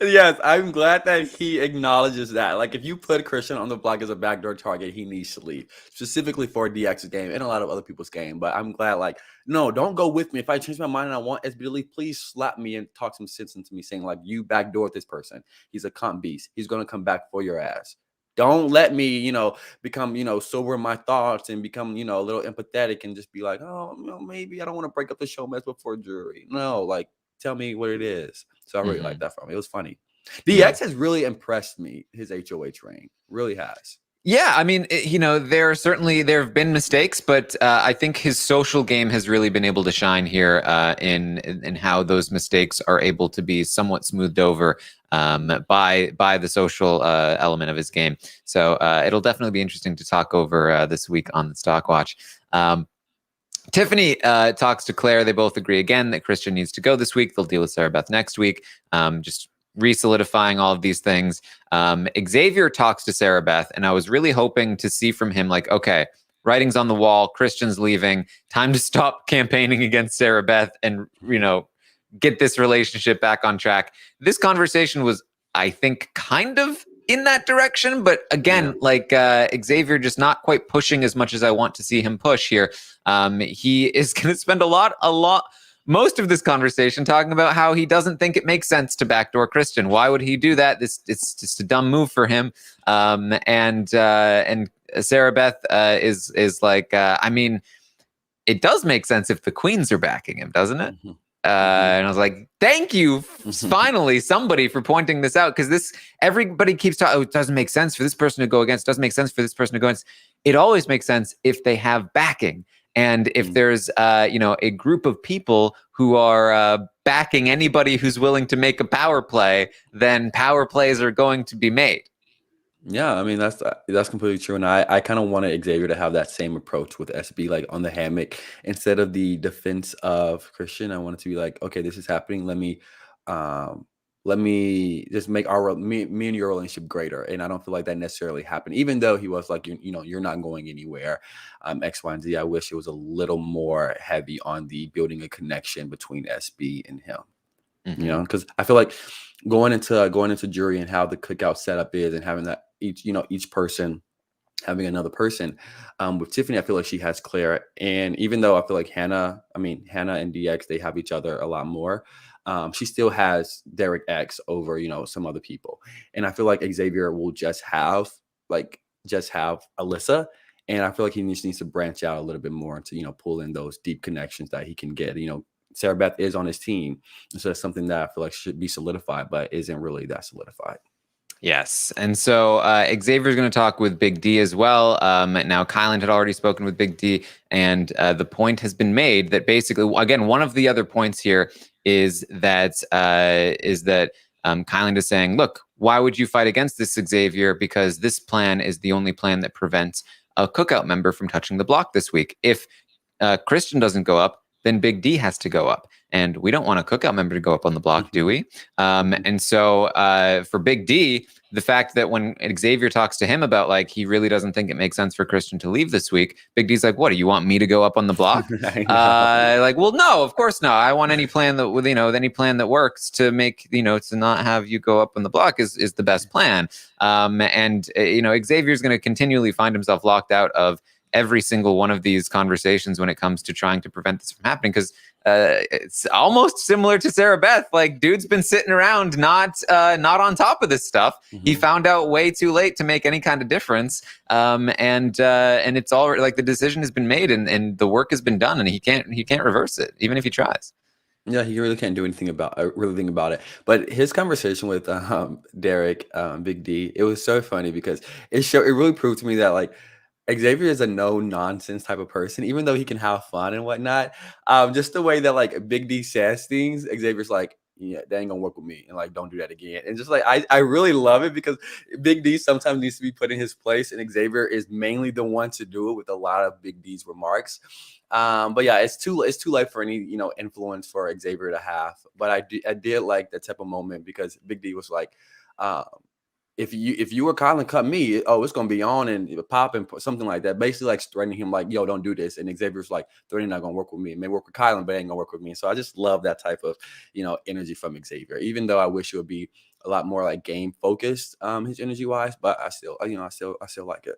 Yes, I'm glad that he acknowledges that. Like, if you put Christian on the block as a backdoor target, he needs to leave, specifically for DX's game and a lot of other people's game. But I'm glad, like, no, don't go with me. If I change my mind and I want SB to leave, please slap me and talk some sense into me, saying, like, you backdoor this person. He's a cunt beast. He's going to come back for your ass. Don't let me, become, sober in my thoughts and become, a little empathetic and just be like, oh, maybe I don't want to break up the show mess before jury. No, like, tell me what it is. So I really like that from him. It was funny. DX has really impressed me, his HOH reign. Really has. Yeah, I mean, there have been mistakes, but I think his social game has really been able to shine here in how those mistakes are able to be somewhat smoothed over by the social element of his game. So it'll definitely be interesting to talk over this week on the Stock Watch. Tiffany talks to Claire. They both agree again that Christian needs to go this week. They'll deal with Sarah Beth next week. Just re-solidifying all of these things. Xavier talks to Sarah Beth, and I was really hoping to see from him, like, okay, writing's on the wall, Christian's leaving, time to stop campaigning against Sarah Beth and, get this relationship back on track. This conversation was, I think, kind of in that direction, but again, Xavier just not quite pushing as much as I want to see him push here. He is going to spend most of this conversation talking about how he doesn't think it makes sense to backdoor Christian. Why would he do that? It's just a dumb move for him. And Sarah Beth is like, I mean, it does make sense if the queens are backing him, doesn't it? And I was like, thank you, finally, somebody, for pointing this out, because everybody keeps talking, it doesn't make sense for this person to go against, doesn't make sense for this person to go against. It always makes sense if they have backing. And if there's, a group of people who are backing anybody who's willing to make a power play, then power plays are going to be made. Yeah, I mean, that's completely true. And I kind of wanted Xavier to have that same approach with SB, like on the hammock, instead of the defense of Christian. I wanted to be like, okay, this is happening. Let me just make me and your relationship greater. And I don't feel like that necessarily happened, even though he was like, you're not going anywhere. X, Y, and Z. I wish it was a little more heavy on the building a connection between SB and him. Because I feel like going into jury and how the cookout setup is, and having that each person having another person. With Tiffany, I feel like she has Claire, and even though I feel like Hannah and DX, they have each other a lot more. She still has Derek X over some other people, and I feel like Xavier will just have Alyssa, and I feel like he needs to branch out a little bit more to pull in those deep connections that he can get. Sarah Beth is on his team, so that's something that I feel like should be solidified, but isn't really that solidified. Yes. And so Xavier is going to talk with Big D as well. Now, Kylan had already spoken with Big D, and the point has been made that basically, again, one of the other points here is that Kylan is saying, look, why would you fight against this, Xavier? Because this plan is the only plan that prevents a cookout member from touching the block this week. If Christian doesn't go up, then Big D has to go up. And we don't want a cookout member to go up on the block, do we? And so for Big D, the fact that when Xavier talks to him about like he really doesn't think it makes sense for Christian to leave this week, Big D's like, "What do you want me to go up on the block?" Like, well, no, of course not. I want any plan that any plan that works to make to not have you go up on the block is the best plan. And Xavier's going to continually find himself locked out of every single one of these conversations when it comes to trying to prevent this from happening, because it's almost similar to Sarah Beth. Like, dude's been sitting around not on top of this stuff. He found out way too late to make any kind of difference, and it's all like the decision has been made and the work has been done, and he can't reverse it even if he tries. Yeah, he really can't do anything about it. But his conversation with Derek, Big D, it was so funny because it really proved to me that like Xavier is a no nonsense type of person, even though he can have fun and whatnot. Just the way that like Big D says things, Xavier's like, yeah, that ain't gonna work with me, and like, don't do that again. And just like I really love it because Big D sometimes needs to be put in his place, and Xavier is mainly the one to do it with a lot of Big D's remarks. But yeah, it's too late for any influence for Xavier to have. But I did like that type of moment because Big D was like, if you or Colin cut me, it's gonna be on and pop and something like that. Basically, like threatening him, like, yo, don't do this. And Xavier's like, threatening not gonna work with me. It may work with Colin, but it ain't gonna work with me. So I just love that type of energy from Xavier. Even though I wish it would be a lot more like game focused, his energy wise. But I still like it.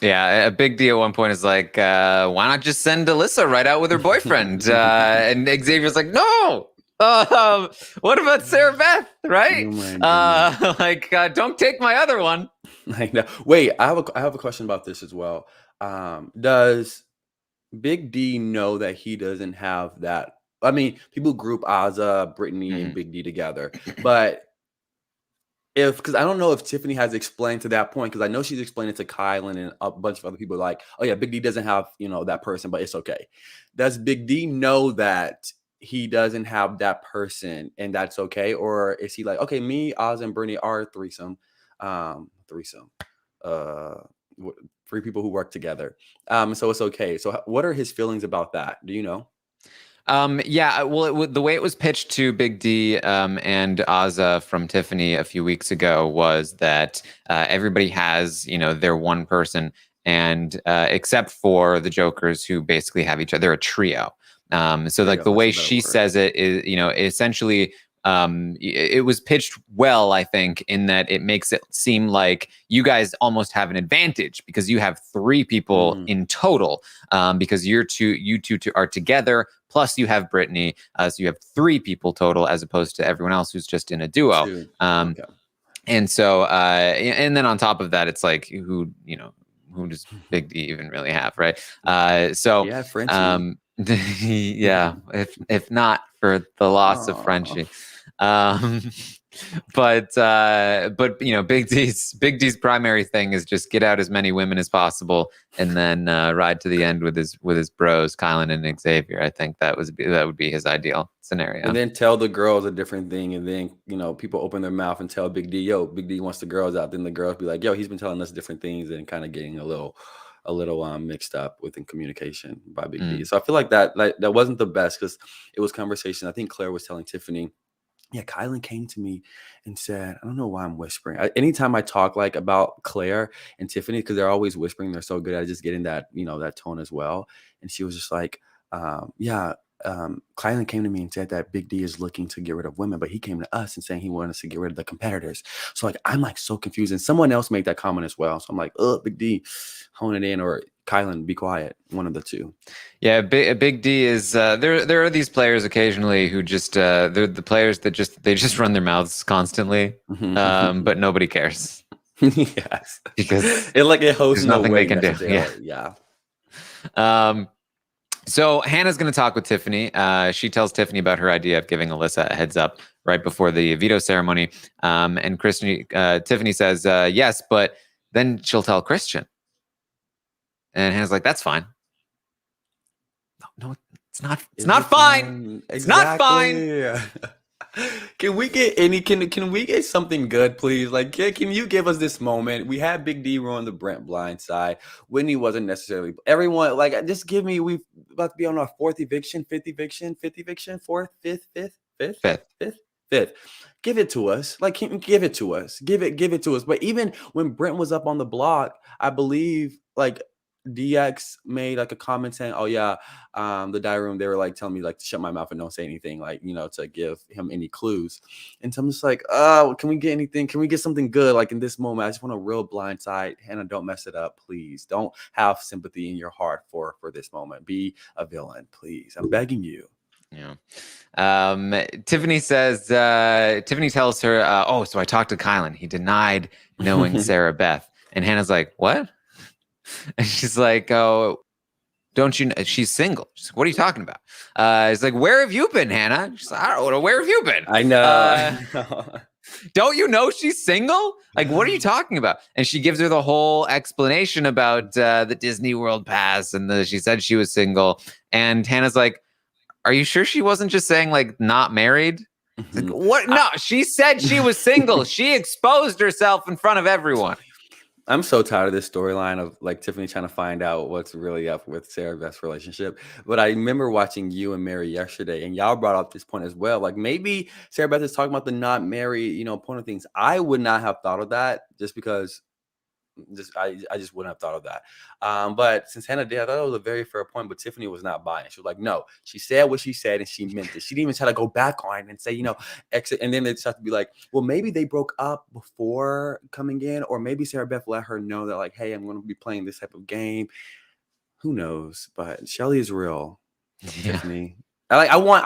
Yeah, a big deal at one point is like, why not just send Alyssa right out with her boyfriend? And Xavier's like, no. What about Sarah Beth? Right? Don't take my other one. I know. Wait, I have a question about this as well. Does Big D know that he doesn't have that? I mean, people group Azza, Brittany, and Big D together, but because I don't know if Tiffany has explained to that point, because I know she's explained it to Kylan and a bunch of other people, like, oh yeah, Big D doesn't have that person, but it's okay. Does Big D know that he doesn't have that person and that's okay, or is he like, okay, me, Oz, and Brittany are threesome, three people who work together, so it's okay. So what are his feelings about that? Do you know? Yeah, well, the way it was pitched to Big D and Azza from Tiffany a few weeks ago was that everybody has, their one person, and except for the Jokers, who basically have each other, they're a trio. So like the way she says it is, essentially, it was pitched well, I think, in that it makes it seem like you guys almost have an advantage because you have three people in total, because you two are together, plus you have Brittany, so you have three people total as opposed to everyone else who's just in a duo. Okay. And so, and then on top of that, it's like who does Big D even really have, right? So yeah, Frenchie. Yeah, if not for the loss of Frenchie. But Big D's primary thing is just get out as many women as possible and then ride to the end with his bros, Kylan and Xavier. I think that would be his ideal scenario. And then tell the girls a different thing, and then people open their mouth and tell Big D, yo, Big D wants the girls out. Then the girls be like, yo, he's been telling us different things, and kind of getting a little mixed up within communication by Big D. So I feel like that wasn't the best, because it was conversation. I think Claire was telling Tiffany, yeah, Kylan came to me and said, I don't know why I'm whispering. Anytime I talk like about Claire and Tiffany, because they're always whispering, they're so good at just getting that, that tone as well. And she was just like, Kylan came to me and said that Big D is looking to get rid of women, but he came to us and saying he wanted us to get rid of the competitors. So like, I'm like so confused. And someone else made that comment as well. So I'm like, Big D, hone it in, or Kylan, be quiet. One of the two. Yeah, Big D is there are these players occasionally who just they're the players that just run their mouths constantly, but nobody cares. Yes, because it hosts there's nothing they can do. Yeah. So Hannah's going to talk with Tiffany. She tells Tiffany about her idea of giving Alyssa a heads up right before the veto ceremony. And Tiffany says yes, but then she'll tell Christian. And Hannah's like, that's fine. No, it's not. It's not fine. It's not fine. Can we get can we get something good, please? Like, can you give us this moment? We had Big D ruin the Brent blind side. Whitney wasn't necessarily everyone like just give me we about to be on our fourth eviction, fifth eviction, fourth, fifth, Fifth. fifth. Give it to us. Like give it to us. Give it to us. But even when Brent was up on the block, I believe like DX made like a comment saying, "Oh yeah, the diary room, they were like telling me like to shut my mouth and don't say anything, like, you know, to give him any clues." And so I'm just like, oh, can we get anything? Can we get something good? Like in this moment, I just want a real blind side. Hannah, don't mess it up, please. Don't have sympathy in your heart for this moment. Be a villain, please. I'm begging you. Yeah. Tiffany tells her, oh, so I talked to Kylan. He denied knowing Sarah Beth. And Hannah's like, what? And she's like, oh, don't you know she's single? She's like, what are you talking about? It's like, where have you been, Hannah? She's like, I don't know. Where have you been? I know. Don't you know she's single? Like, what are you talking about? And she gives her the whole explanation about the Disney World pass, and she said she was single. And Hannah's like, are you sure she wasn't just saying like not married? Like, what? No, she said she was single. She exposed herself in front of everyone. I'm so tired of this storyline of like Tiffany trying to find out what's really up with Sarah Beth's relationship. But I remember watching you and Mary yesterday, and y'all brought up this point as well. Like maybe Sarah Beth is talking about the not married, you know, point of things. I would not have thought of that just because I just wouldn't have thought of that. But since Hannah did, I thought it was a very fair point. But Tiffany was not buying. She was like, no, she said what she said and she meant it. She didn't even try to go back on it and say, you know, exit. And then they just have to be like, well, maybe they broke up before coming in, or maybe Sarah Beth let her know that, like, hey, I'm going to be playing this type of game. Who knows? But Shelly is real. Yeah. Tiffany. I want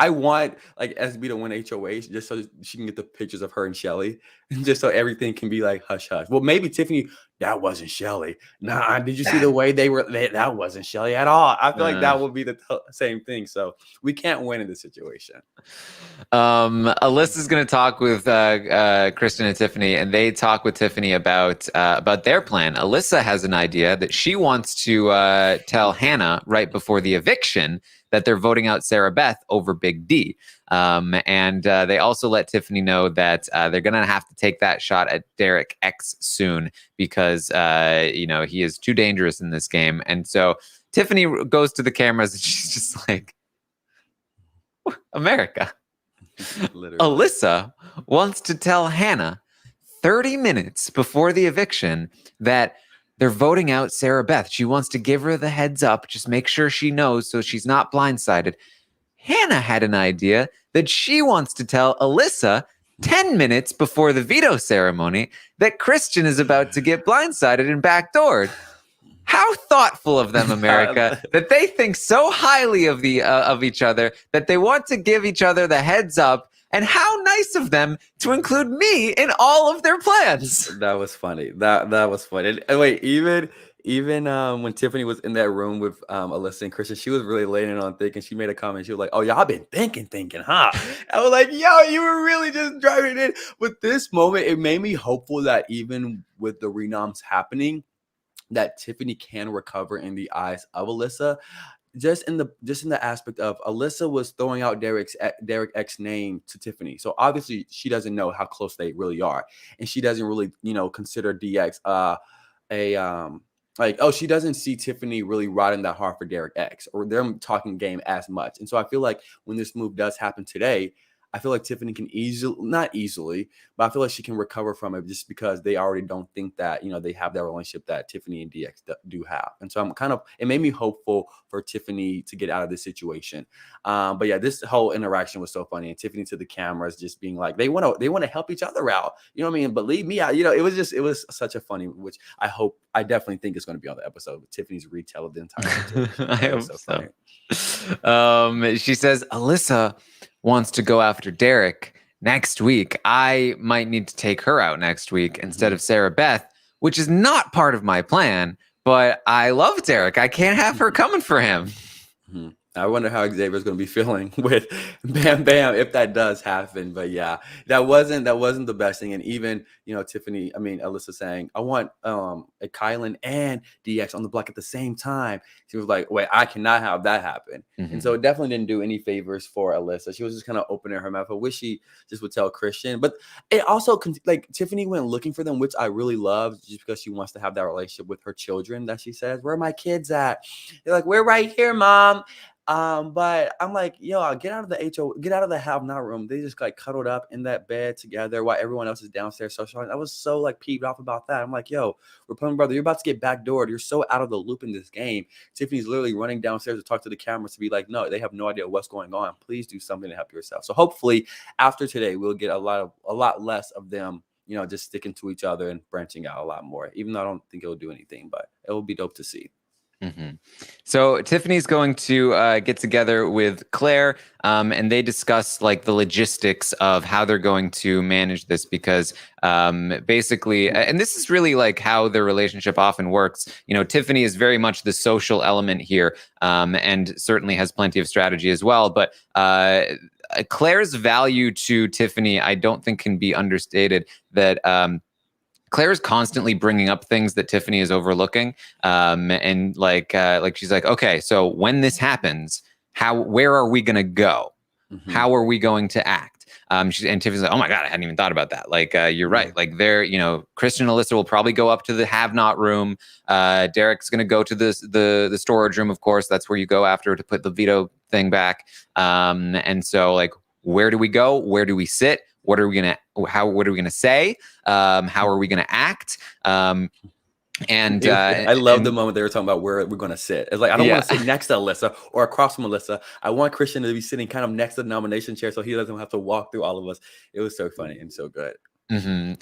like SB to win HOH just so she can get the pictures of her and Shelly, and just so everything can be like hush hush. Well, maybe Tiffany, that wasn't Shelly. Nah, did you see the way that wasn't Shelly at all? I feel like that would be the same thing. So we can't win in this situation. Alyssa's going to talk with Kristen and Tiffany, and they talk with Tiffany about their plan. Alyssa has an idea that she wants to tell Hannah right before the eviction that they're voting out Sarah Beth over Big D. And they also let Tiffany know that they're going to have to take that shot at Derek X soon because, you know, he is too dangerous in this game. And so Tiffany goes to the cameras and she's just like, America. Alyssa wants to tell Hannah 30 minutes before the eviction that they're voting out Sarah Beth. She wants to give her the heads up, just make sure she knows so she's not blindsided. Hannah had an idea that she wants to tell Alyssa 10 minutes before the veto ceremony that Christian is about to get blindsided and backdoored. How thoughtful of them, America, that they think so highly of each other that they want to give each other the heads up. And how nice of them to include me in all of their plans. That was funny. That was funny. And wait, even when Tiffany was in that room with Alyssa and Christian, she was really laying it on thick, and she made a comment. She was like, "Oh, y'all been thinking, huh?" I was like, "Yo, you were really just driving it." With this moment, it made me hopeful that even with the renoms happening, that Tiffany can recover in the eyes of Alyssa. Just in the aspect of Alyssa was throwing out Derek X's name to Tiffany. So obviously she doesn't know how close they really are. And she doesn't really, you know, consider DX she doesn't see Tiffany really riding that hard for Derek X or them talking game as much. And so I feel like when this move does happen today, I feel like Tiffany can not easily, but I feel like she can recover from it just because they already don't think that, you know, they have that relationship that Tiffany and DX do have. And so it made me hopeful for Tiffany to get out of this situation. But yeah, this whole interaction was so funny. And Tiffany to the cameras just being like, they want to help each other out. You know what I mean? Believe me, it was such a funny, which I definitely think is going to be on the episode with Tiffany's retell of the entire situation. I hope so. She says, Alyssa wants to go after Derek next week. I might need to take her out next week instead of Sarah Beth, which is not part of my plan, but I love Derek. I can't have her coming for him. I wonder how Xavier's going to be feeling with Bam Bam if that does happen. But yeah, that wasn't the best thing. And even Alyssa saying, "I want a Kylan and DX on the block at the same time." She was like, "Wait, I cannot have that happen." And so it definitely didn't do any favors for Alyssa. She was just kind of opening her mouth. I wish she just would tell Christian. But it also like Tiffany went looking for them, which I really love, just because she wants to have that relationship with her children. That she says, "Where are my kids at?" They're like, "We're right here, Mom." But I'm like, yo, get out of the get out of the have not room. They just like cuddled up in that bed together while everyone else is downstairs socializing. I was so like peeved off about that. I'm like, yo, we're playing brother. You're about to get backdoored. You're so out of the loop in this game. Tiffany's literally running downstairs to talk to the cameras to be like, no, they have no idea what's going on. Please do something to help yourself. So hopefully after today, we'll get a lot less of them, just sticking to each other and branching out a lot more. Even though I don't think it'll do anything, but it will be dope to see. So Tiffany's going to get together with Claire, and they discuss like the logistics of how they're going to manage this, because basically, and this is really like how their relationship often works. Tiffany is very much the social element here, and certainly has plenty of strategy as well. But Claire's value to Tiffany, I don't think can be understated. That Claire's constantly bringing up things that Tiffany is overlooking, and like she's like, okay, so when this happens, where are we gonna go? How are we going to act? And Tiffany's like, oh my god, I hadn't even thought about that. Like, you're right. Like, Christian and Alyssa will probably go up to the have-not room. Derek's gonna go to the storage room, of course. That's where you go after to put the veto thing back. And so, like, where do we go? Where do we sit? What are we gonna say? How are we gonna act? I love the moment they were talking about where we're going to sit. It's like, I don't want to sit next to Alyssa or across from Alyssa. I want Christian to be sitting kind of next to the nomination chair so he doesn't have to walk through all of us. It was so funny and so good. Claire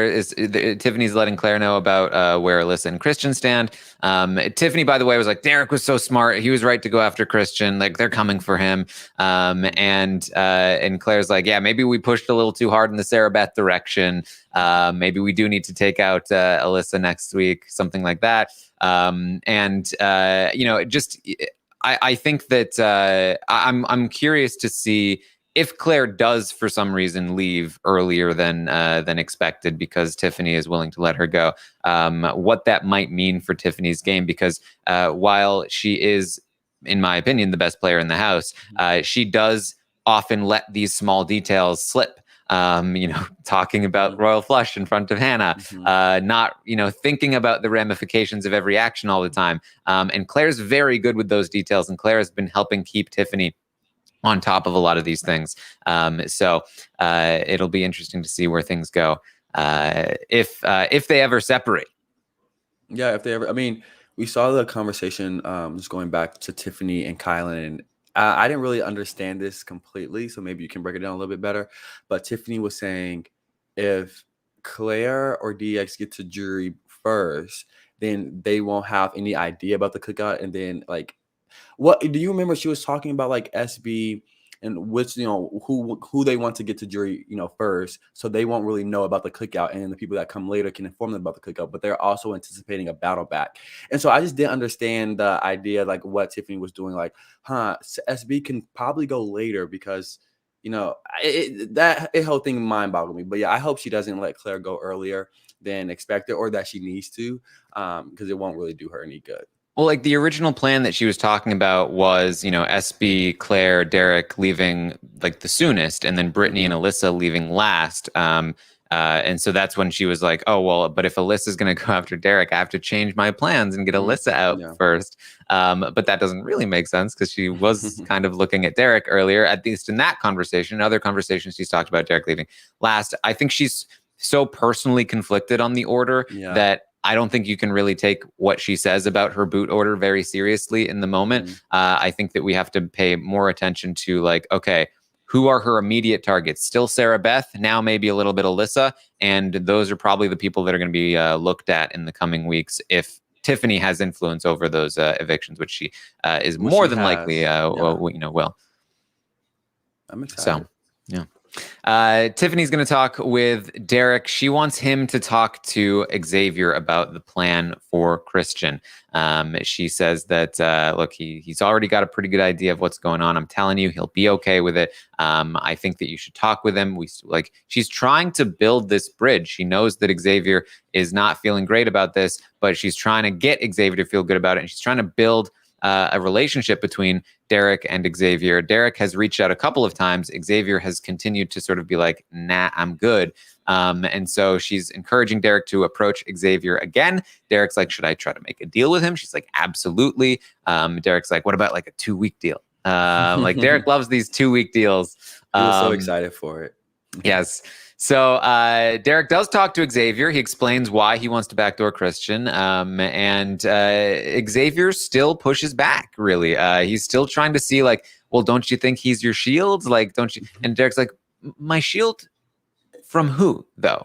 is Tiffany's letting Claire know about where Alyssa and Christian stand. Tiffany, by the way, was like, Derek was so smart. He was right to go after Christian. Like, they're coming for him. And Claire's like, yeah, maybe we pushed a little too hard in the Sarah Beth direction. Maybe we do need to take out Alyssa next week, something like that. I think that I'm curious to see if Claire does, for some reason, leave earlier than expected because Tiffany is willing to let her go, what that might mean for Tiffany's game. Because while she is, in my opinion, the best player in the house, she does often let these small details slip. Talking about Royal Flush in front of Hannah, not, thinking about the ramifications of every action all the time. And Claire's very good with those details, and Claire has been helping keep Tiffany on top of a lot of these things. So it'll be interesting to see where things go if they ever separate. Yeah, if they ever. I mean, we saw the conversation just going back to Tiffany and Kylan. And I didn't really understand this completely, so maybe you can break it down a little bit better. But Tiffany was saying if Claire or DX get to jury first, then they won't have any idea about the cookout. And then, like, what do you remember? She was talking about like SB and which who they want to get to jury first, so they won't really know about the cookout, and then the people that come later can inform them about the cookout. But they're also anticipating a battle back, and so I just didn't understand the idea, like what Tiffany was doing. Like, SB can probably go later because that whole thing mind boggled me. But yeah, I hope she doesn't let Claire go earlier than expected, or that she needs to, because it won't really do her any good. Well, like the original plan that she was talking about was, SB, Claire, Derek leaving like the soonest, and then Brittany and Alyssa leaving last. And so that's when she was like, oh, well, but if Alyssa's going to go after Derek, I have to change my plans and get Alyssa out first. But that doesn't really make sense because she was kind of looking at Derek earlier, at least in that conversation. In other conversations, she's talked about Derek leaving last. I think she's so personally conflicted on the order that I don't think you can really take what she says about her boot order very seriously in the moment. I think that we have to pay more attention to, like, okay, who are her immediate targets? Still Sarah Beth, now maybe a little bit Alyssa, and those are probably the people that are going to be looked at in the coming weeks if Tiffany has influence over those evictions, which she is more than likely will. I'm excited. So, yeah. Tiffany's going to talk with Derek. She wants him to talk to Xavier about the plan for Christian. She says that, look, he's already got a pretty good idea of what's going on. I'm telling you, he'll be okay with it. I think that you should talk with him. She's trying to build this bridge. She knows that Xavier is not feeling great about this, but she's trying to get Xavier to feel good about it. And she's trying to build a relationship between Derek and Xavier. Derek has reached out a couple of times. Xavier has continued to sort of be like, nah, I'm good. And so she's encouraging Derek to approach Xavier again. Derek's like, should I try to make a deal with him? She's like, absolutely. Derek's like, what about like a 2-week deal? Like Derek loves these 2-week deals. He was so excited for it. Yes. So Derek does talk to Xavier. He explains why he wants to backdoor Christian. And Xavier still pushes back, really. He's still trying to see, like, well, don't you think he's your shield? Like, don't you? And Derek's like, my shield from who, though?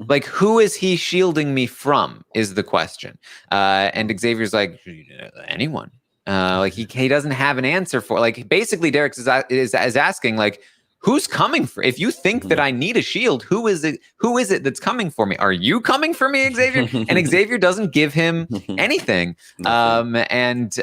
Like, who is he shielding me from is the question. And Xavier's like, anyone. Like, he doesn't have an answer for, like, basically Derek is asking, like, who's coming for? If you think that I need a shield, who is it? Who is it that's coming for me? Are you coming for me, Xavier? And Xavier doesn't give him anything. And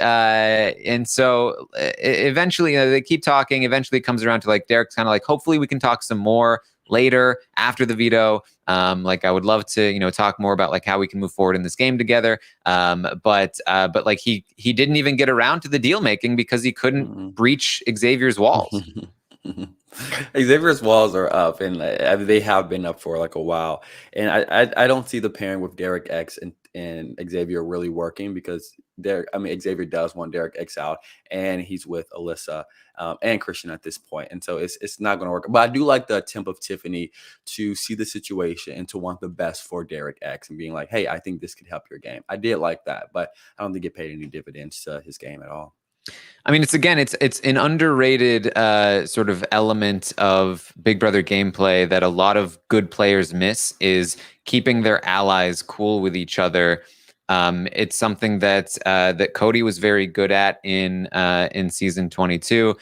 so eventually they keep talking. Eventually it comes around to like Derek's kind of like, hopefully we can talk some more later after the veto. Like I would love to, talk more about like how we can move forward in this game together. But like he didn't even get around to the deal making because he couldn't breach Xavier's walls. Xavier's walls are up, and they have been up for like a while. And I don't see the pairing with Derek X and Xavier really working because Xavier does want Derek X out, and he's with Alyssa and Christian at this point, and so it's not going to work. But I do like the attempt of Tiffany to see the situation and to want the best for Derek X and being like, hey, I think this could help your game. I did like that, but I don't think it paid any dividends to his game at all. I mean, it's an underrated sort of element of Big Brother gameplay that a lot of good players miss is keeping their allies cool with each other. It's something that Cody was very good at in season 22.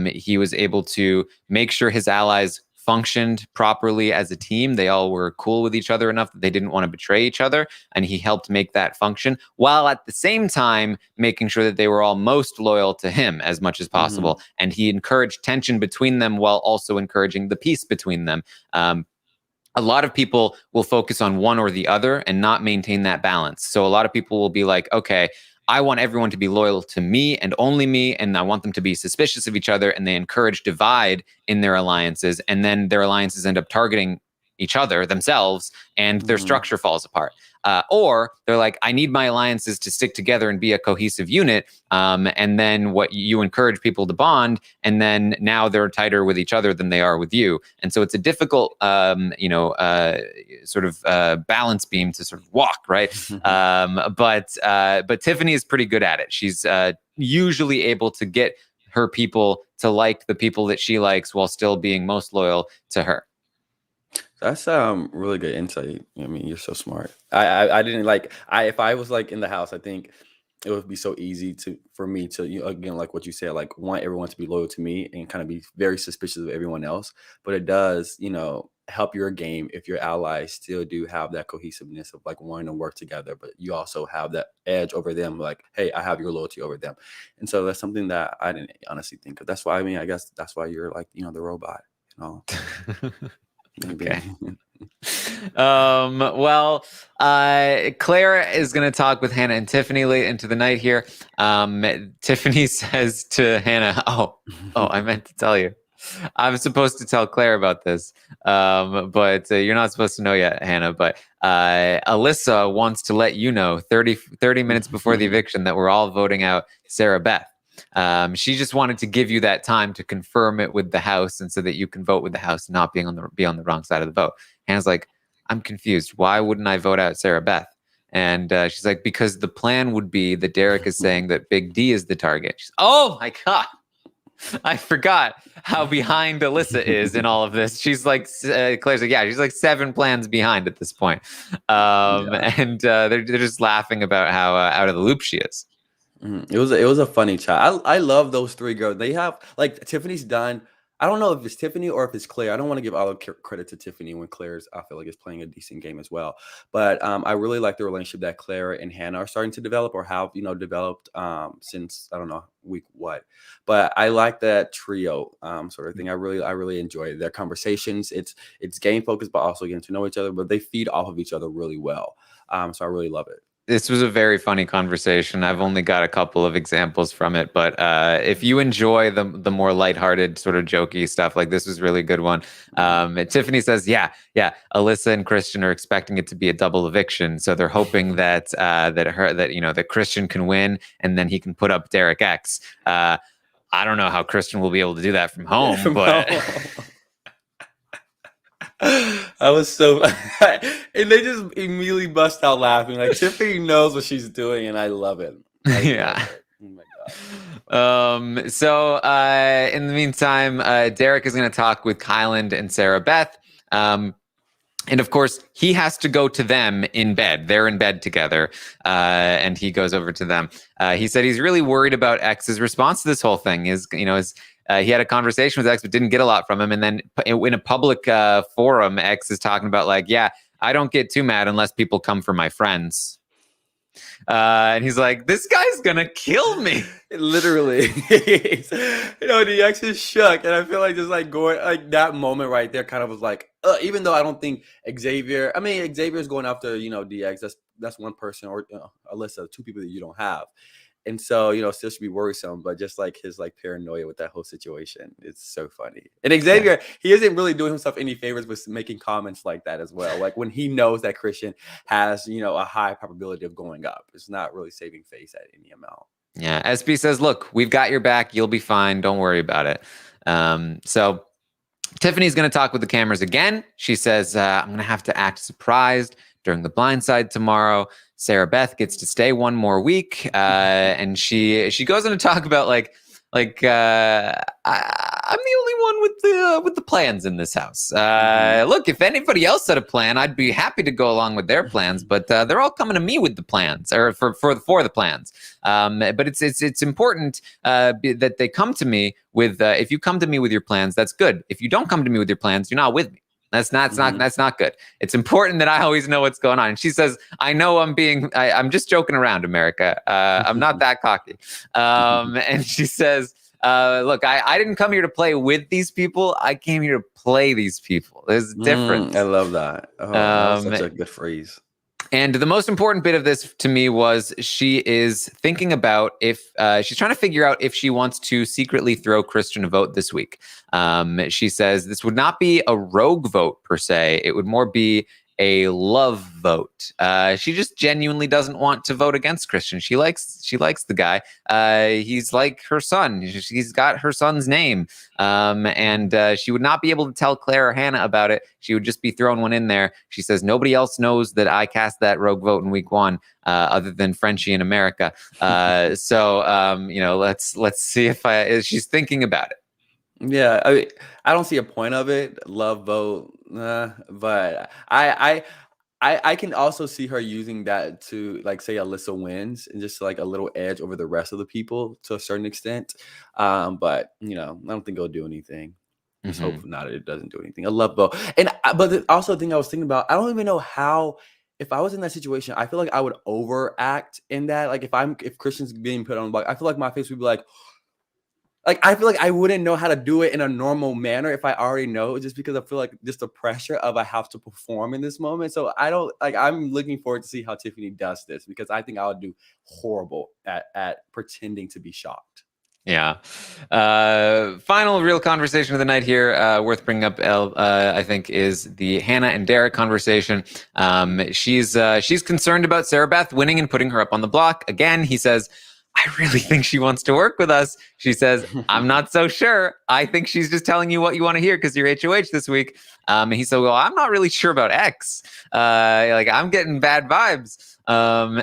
He was able to make sure his allies functioned properly as a team. They all were cool with each other enough that they didn't want to betray each other, and he helped make that function while at the same time making sure that they were all most loyal to him as much as possible. And he encouraged tension between them while also encouraging the peace between them. A lot of people will focus on one or the other and not maintain that balance. So a lot of people will be like, okay, I want everyone to be loyal to me and only me, and I want them to be suspicious of each other, and they encourage divide in their alliances, and then their alliances end up targeting each other themselves, and their structure falls apart. Or they're like, I need my alliances to stick together and be a cohesive unit, and then what you encourage people to bond, and then now they're tighter with each other than they are with you. And so it's a difficult, sort of balance beam to sort of walk, right? But Tiffany is pretty good at it. She's usually able to get her people to like the people that she likes while still being most loyal to her. That's really good insight. I mean, you're so smart. I didn't if I was like in the house, I think it would be so easy for me to again, like what you said, like want everyone to be loyal to me and kind of be very suspicious of everyone else. But it does, help your game if your allies still do have that cohesiveness of like wanting to work together, but you also have that edge over them, like, hey, I have your loyalty over them. And so that's something that I didn't honestly think of. That's why, I guess that's why you're like, the robot, Okay. Well, Claire is going to talk with Hannah and Tiffany late into the night here. Tiffany says to Hannah, oh, I meant to tell you. I'm supposed to tell Claire about this, but you're not supposed to know yet, Hannah. But Alyssa wants to let you know 30 minutes before the eviction that we're all voting out Sarah Beth. She just wanted to give you that time to confirm it with the house, and so that you can vote with the house, and not be on the wrong side of the vote. Hannah's like, I'm confused. Why wouldn't I vote out Sarah Beth? And she's like, because the plan would be that Derek is saying that Big D is the target. She's, oh my God. I forgot how behind Alyssa is in all of this. She's like, Claire's like, yeah, she's like 7 plans behind at this point. And they're just laughing about how out of the loop she is. It was a funny chat. I love those 3 girls. They have like Tiffany's done. I don't know if it's Tiffany or if it's Claire. I don't want to give all the credit to Tiffany when Claire's, I feel like, is playing a decent game as well. But I really like the relationship that Claire and Hannah are starting to develop, or have, developed since, I don't know, week what. But I like that trio sort of thing. I really enjoy their conversations. It's game focused, but also getting to know each other. But they feed off of each other really well. So I really love it. This was a very funny conversation. I've only got a couple of examples from it, but if you enjoy the more lighthearted, sort of jokey stuff, like this was really a good one. Tiffany says, yeah, Alyssa and Christian are expecting it to be a double eviction, so they're hoping that that Christian can win, and then he can put up Derek X. I don't know how Christian will be able to do that from home, but. Home. I was so, and they just immediately bust out laughing. Like, Tiffany knows what she's doing, and I love it. Yeah. Love it. Oh my God. So in the meantime, Derek is going to talk with Kyland and Sarah Beth. And of course, he has to go to them in bed. They're in bed together, and he goes over to them. He said he's really worried about X's response to this whole thing. He had a conversation with X, but didn't get a lot from him. And then in a public forum, X is talking about like, yeah, I don't get too mad unless people come for my friends. And he's like, this guy's going to kill me. Literally. The X is shook. And I feel like just like going, like that moment right there kind of was like, even though I don't think Xavier's going after, DX. That's one person, or Alyssa, two people that you don't have. And so, still should be worrisome, but just like his like paranoia with that whole situation, it's so funny. And Xavier, he isn't really doing himself any favors with making comments like that as well. Like when he knows that Christian has, a high probability of going up, it's not really saving face at any amount. Yeah, SB says, look, we've got your back. You'll be fine. Don't worry about it. So Tiffany's going to talk with the cameras again. She says, I'm going to have to act surprised during the blind side tomorrow. Sarah Beth gets to stay one more week, and she goes on to talk about I'm the only one with the plans in this house. Look, if anybody else had a plan, I'd be happy to go along with their plans, but they're all coming to me with the plans, or for the plans. But it's important that they come to me with. If you come to me with your plans, that's good. If you don't come to me with your plans, you're not with me. That's not good. It's important that I always know what's going on. And she says, I know I'm just joking around, America. I'm not that cocky. And she says, look, I didn't come here to play with these people. I came here to play these people. There's a difference. I love that. That's such a good phrase. And the most important bit of this to me was she is thinking about if she's trying to figure out if she wants to secretly throw Christian a vote this week. She says this would not be a rogue vote per se. It would more be a love vote. She just genuinely doesn't want to vote against Christian. She likes the guy. He's like her son. He's got her son's name. And she would not be able to tell Claire or Hannah about it. She would just be throwing one in there. She says nobody else knows that I cast that rogue vote in week 1, other than Frenchie in America. Let's see if she's thinking about it. Yeah, I don't see a point of it. Love vote, but I can also see her using that to like say Alyssa wins and just like a little edge over the rest of the people to a certain extent. But I don't think it'll do anything. Just hope not. It doesn't do anything. I love vote, but also the thing I was thinking about, I don't even know how. If I was in that situation, I feel like I would overact in that. Like if Christian's being put on the block, I feel like my face would be like I feel like I wouldn't know how to do it in a normal manner if I already know, just because I feel like just the pressure of I have to perform in this moment. So I'm looking forward to see how Tiffany does this, because I think I would do horrible at pretending to be shocked. Yeah. Final real conversation of the night here, worth bringing up, I think, is the Hannah and Derek conversation. She's concerned about Sarah Beth winning and putting her up on the block. Again, he says, I really think she wants to work with us. She says, I'm not so sure. I think she's just telling you what you want to hear because you're HOH this week. And he said, well, I'm not really sure about X. I'm getting bad vibes.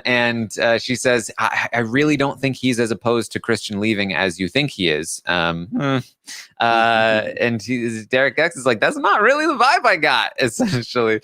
And she says, I really don't think he's as opposed to Christian leaving as you think he is. And Derek X is like, that's not really the vibe I got, essentially.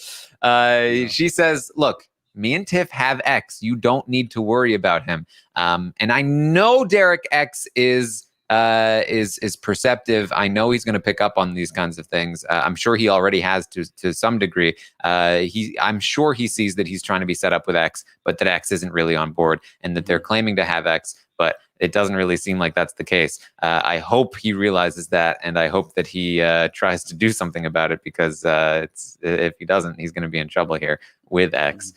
She says, look, me and Tiff have X. You don't need to worry about him. And I know Derek X is is perceptive. I know he's going to pick up on these kinds of things. I'm sure he already has to some degree. I'm sure he sees that he's trying to be set up with X, but that X isn't really on board, and that they're claiming to have X, but it doesn't really seem like that's the case. I hope he realizes that, and I hope that he tries to do something about it, because if he doesn't, he's going to be in trouble here with X.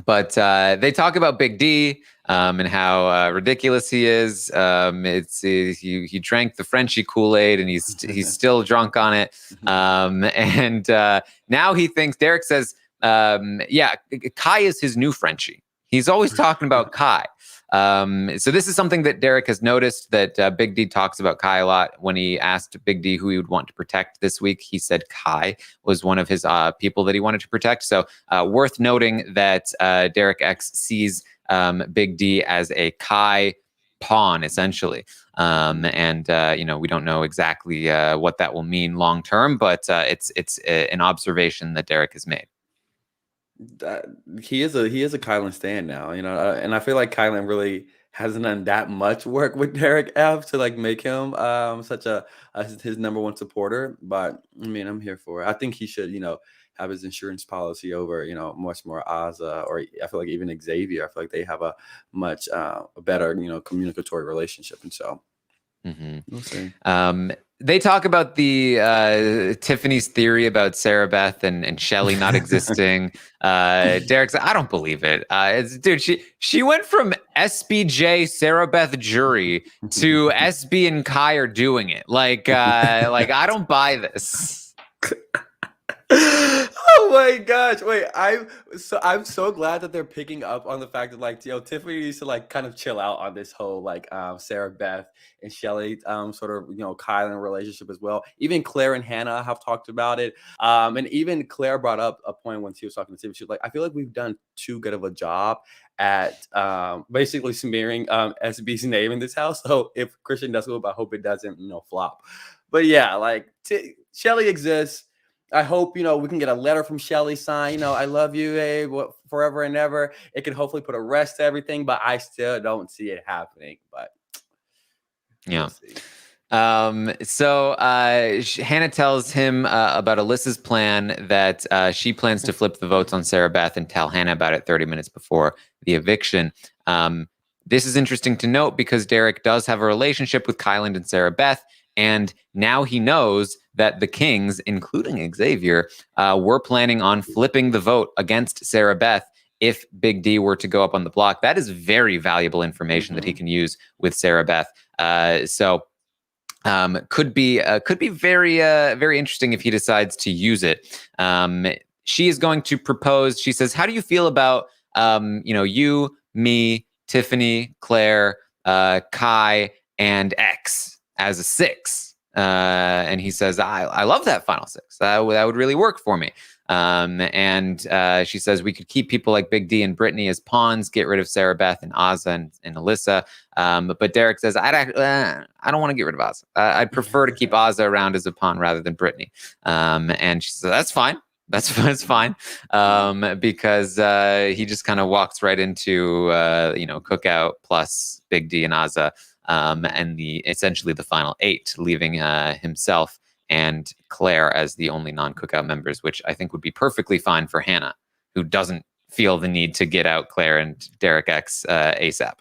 But they talk about Big D and how ridiculous he is. He drank the Frenchie Kool-Aid, and he's still drunk on it. And now he thinks, Derek says, Kai is his new Frenchie. He's always talking about Kai. So this is something that Derek has noticed, that Big D talks about Kai a lot. When he asked Big D who he would want to protect this week, he said Kai was one of his people that he wanted to protect. So worth noting that Derek X sees Big D as a Kai pawn, essentially. And we don't know exactly what that will mean long term, but it's an observation that Derek has made. He is a Kylan stan now, and I feel like Kylan really hasn't done that much work with Derek F to like make him such his number one supporter. But I mean, I'm here for it. I think he should have his insurance policy over much more Ozza, or I feel like even Xavier. I feel like they have a much better communicatory relationship, and so we'll see. They talk about the Tiffany's theory about Sarah Beth and Shelly not existing. Derek said, I don't believe it. Dude, she went from SBJ Sarah Beth jury to SB and Kai are doing it. Like I don't buy this. Oh my gosh! Wait, I'm so glad that they're picking up on the fact that Tiffany needs to kind of chill out on this whole Sarah Beth and Shelly sort of Kylan relationship as well. Even Claire and Hannah have talked about it, and even Claire brought up a point when she was talking to Tiffany. She was like, I feel like we've done too good of a job at basically smearing SB's name in this house. So if Christian does go, I hope it doesn't flop. But yeah, Shelly exists. I hope, we can get a letter from Shelly signed, I love you, forever and ever. It can hopefully put a rest to everything, but I still don't see it happening. But yeah. So Hannah tells him about Alyssa's plan, that she plans to flip the votes on Sarah Beth and tell Hannah about it 30 minutes before the eviction. This is interesting to note because Derek does have a relationship with Kylan and Sarah Beth, and now he knows that the Kings, including Xavier, were planning on flipping the vote against Sarah Beth if Big D were to go up on the block. That is very valuable information that he can use with Sarah Beth. So could be very very interesting if he decides to use it. She is going to propose. She says, "How do you feel about you, me, Tiffany, Claire, Kai, and X as a 6?" And he says, I love that final 6. That would really work for me. And she says we could keep people like Big D and Brittany as pawns, get rid of Sarah Beth and Ozza and Alyssa. But Derek says, I don't want to get rid of Ozza. I'd prefer to keep Ozza around as a pawn rather than Brittany. And she says, that's fine. That's fine. Because he just kind of walks right into Cookout plus Big D and Ozza. And essentially the final 8, leaving himself and Claire as the only non-Cookout members, which I think would be perfectly fine for Hannah, who doesn't feel the need to get out Claire and Derek X ASAP.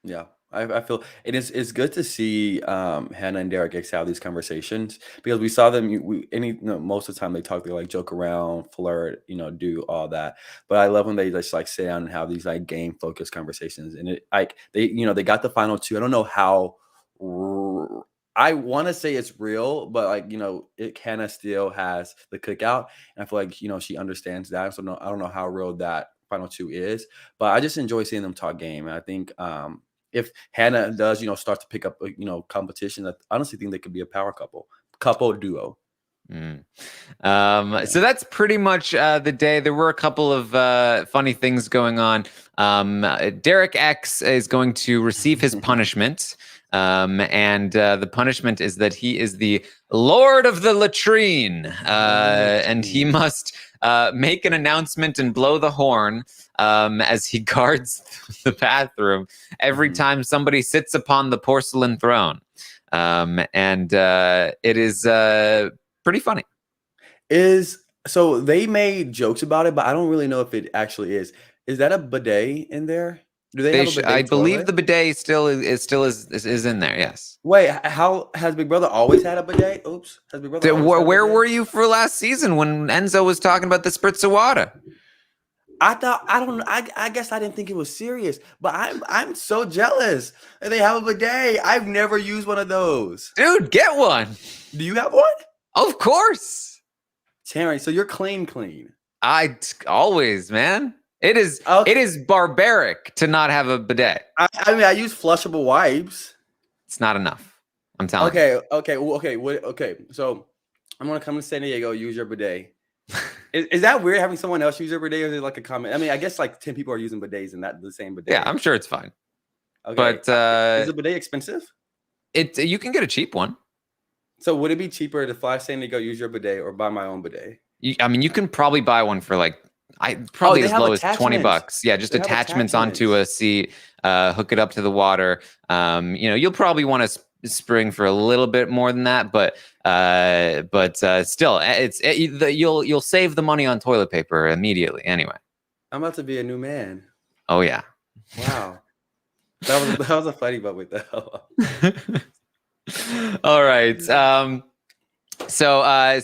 Yeah, I feel it's good to see Hannah and Derek X have these conversations, because we saw them. Most of the time they talk, they joke around, flirt, do all that. But I love when they just sit down and have these game focused conversations. And they got the final 2. I don't know how. I want to say it's real, but Hannah still has the Cookout, and I feel like she understands that. So I don't know how real that final 2 is, but I just enjoy seeing them talk game. And I think if Hannah does, start to pick up, competition, I honestly think they could be a power couple duo. So that's pretty much the day. There were a couple of funny things going on. Derek X is going to receive his punishment. And the punishment is that he is the Lord of the Latrine, and he must make an announcement and blow the horn as he guards the bathroom every time somebody sits upon the porcelain throne. And it is pretty funny. So they made jokes about it, but I don't really know if it actually is. Is that a bidet in there? Do they have a bidet I believe toilet? the bidet still is in there. Yes. Wait, how has Big Brother always had a bidet? Oops, has Big Brother always had a Where bidet? were you for last season when Enzo was talking about the spritz of water? I guess I didn't think it was serious, but I'm so jealous that they have a bidet. I've never used one of those. Dude, get one. Do you have one? Of course. Terry, so you're clean. I always, man. It is Okay. it is barbaric to not have a bidet. I mean, I use flushable wipes. It's not enough. I'm telling you. Okay. So I'm gonna come to San Diego, use your bidet. Is that weird having someone else use your bidet, or is it like a comment? I mean, I guess like 10 people are using bidets and not the same bidet. Yeah, I'm sure it's fine. Okay. But is a bidet expensive? You can get a cheap one. So would it be cheaper to fly to San Diego, use your bidet, or buy my own bidet? I mean, you can probably buy one for like probably as low as $20. Yeah, just attachments onto a seat, hook it up to the water. You'll probably want to spring for a little bit more than that, but still, you'll save the money on toilet paper immediately. Anyway, I'm about to be a new man. Oh yeah! Wow, that was a funny but with though. All right. So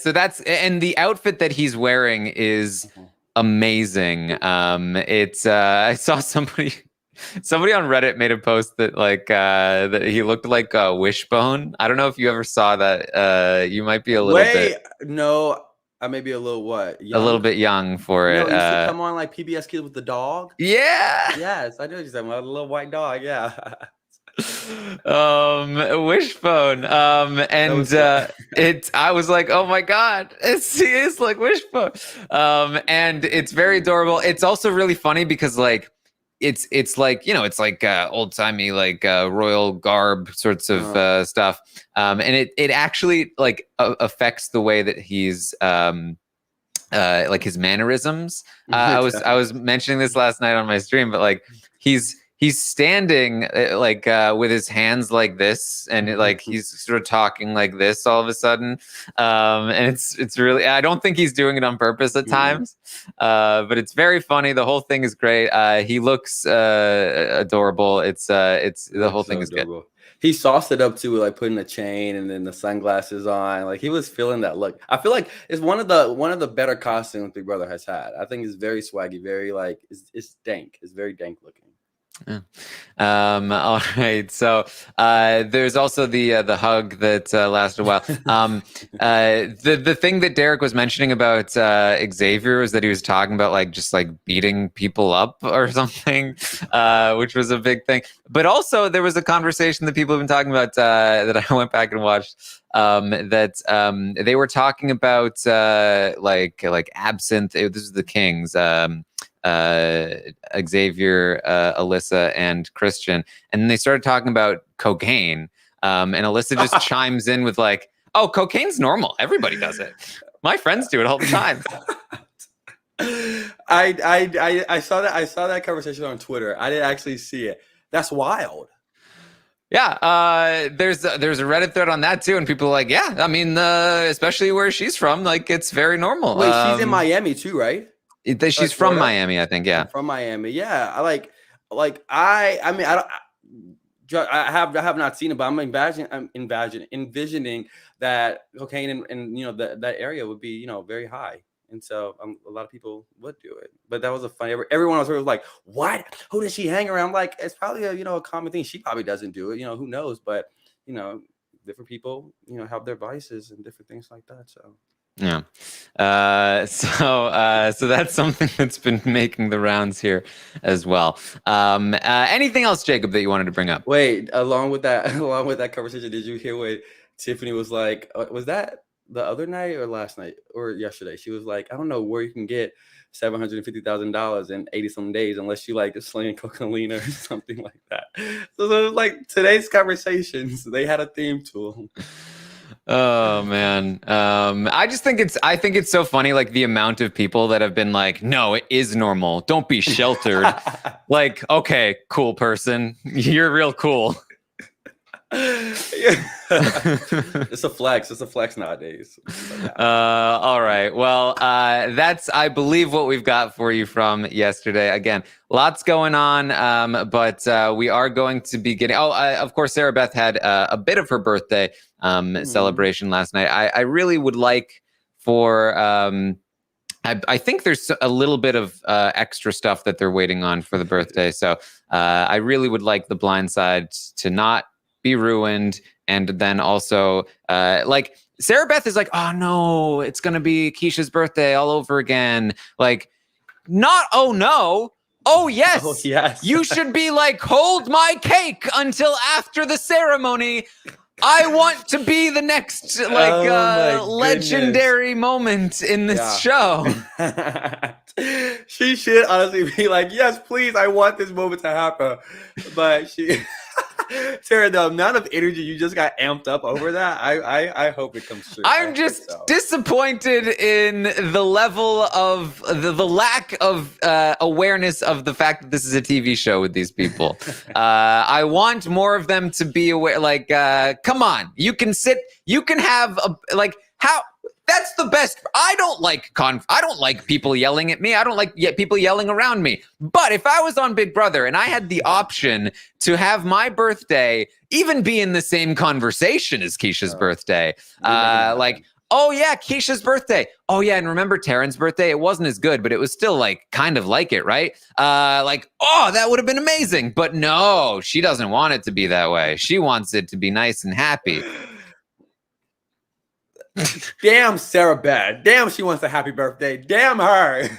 that's, and the outfit that he's wearing is amazing. It's I saw somebody on Reddit made a post that that he looked like a Wishbone. I don't know if you ever saw that. You might be a little bit. No, I may be a little what? Young? A little bit young for it. Used to come on like PBS Kids with the dog. Yeah. Yes, I know what you're talking about. A little white dog. Yeah. Wishbone. I was like, oh my god, he is like Wishbone. And it's very adorable. It's also really funny because like it's like, it's like old timey like royal garb sorts of stuff. And it actually like affects the way that he's like his mannerisms. I was mentioning this last night on my stream, but like he's standing with his hands like this, and he's sort of talking like this all of a sudden, and it's really, I don't think he's doing it on purpose at times, but it's very funny. The whole thing is great. He looks adorable. It's the whole thing is adorable. Good. He sauced it up too, with like putting a chain and then the sunglasses on. Like he was feeling that look. I feel like it's one of the better costumes Big Brother has had. I think it's very swaggy, very like it's dank. It's very dank looking. Yeah. All right. So there's also the hug that lasted a while. The thing that Derek was mentioning about Xavier was that he was talking about like just like beating people up or something, which was a big thing. But also there was a conversation that people have been talking about that I went back and watched. That they were talking about like absinthe. This is the Kings. Xavier, Alyssa, and Christian, and then they started talking about cocaine. And Alyssa just chimes in with like, "Oh, cocaine's normal. Everybody does it. My friends do it all the time." I saw that. I saw that conversation on Twitter. I didn't actually see it. That's wild. Yeah, there's a Reddit thread on that too, and people are like, "Yeah, I mean, especially where she's from, like it's very normal." Wait, she's in Miami too, right? She's from Miami, I think. Yeah, from Miami. Yeah, I have not seen it, but I'm envisioning that cocaine and that area would be very high, and so a lot of people would do it. But that was a funny. Everyone was like, "What? Who does she hang around?" Like it's probably a common thing. She probably doesn't do it. Who knows? But different people have their vices and different things like that. So. Yeah. So that's something that's been making the rounds here as well. Anything else, Jacob, that you wanted to bring up? Wait, along with that conversation, did you hear what Tiffany was like? Was that the other night or last night or yesterday? She was like, I don't know where you can get $750,000 in 80-some days unless you like slinging cocaine or something like that. So it was like today's conversations, they had a theme to them. Oh man. I think it's so funny, like the amount of people that have been like, no, it is normal. Don't be sheltered. Like, okay, cool person. You're real cool. It's a flex. It's a flex nowadays. All right. Well, that's, I believe, what we've got for you from yesterday. Again, lots going on, but we are going to be getting. Oh, of course, Sarah Beth had a bit of her birthday celebration last night. I really would like for. I think there's a little bit of extra stuff that they're waiting on for the birthday. So I really would like the blind side to not be ruined. And then also, like, Sarah Beth is like, oh no, it's going to be Keisha's birthday all over again. Like, not, oh no. Oh yes. Oh, yes. You should be like, hold my cake until after the ceremony. I want to be the next legendary moment in this show. She should honestly be like, yes, please, I want this moment to happen. But she Sarah, the amount of energy you just got amped up over that, I hope it comes true. I'm just disappointed in the level of the lack of awareness of the fact that this is a TV show with these people. I want more of them to be aware. Like, come on, you can have how. That's the best. I don't like people yelling at me. I don't like people yelling around me. But if I was on Big Brother and I had the option to have my birthday even be in the same conversation as Keisha's birthday, oh yeah, Keisha's birthday. Oh yeah, and remember Taran's birthday? It wasn't as good, but it was still like kind of like it, right? Oh, that would have been amazing. But no, she doesn't want it to be that way. She wants it to be nice and happy. Damn Sarah Beth. Damn, she wants a happy birthday. Damn her.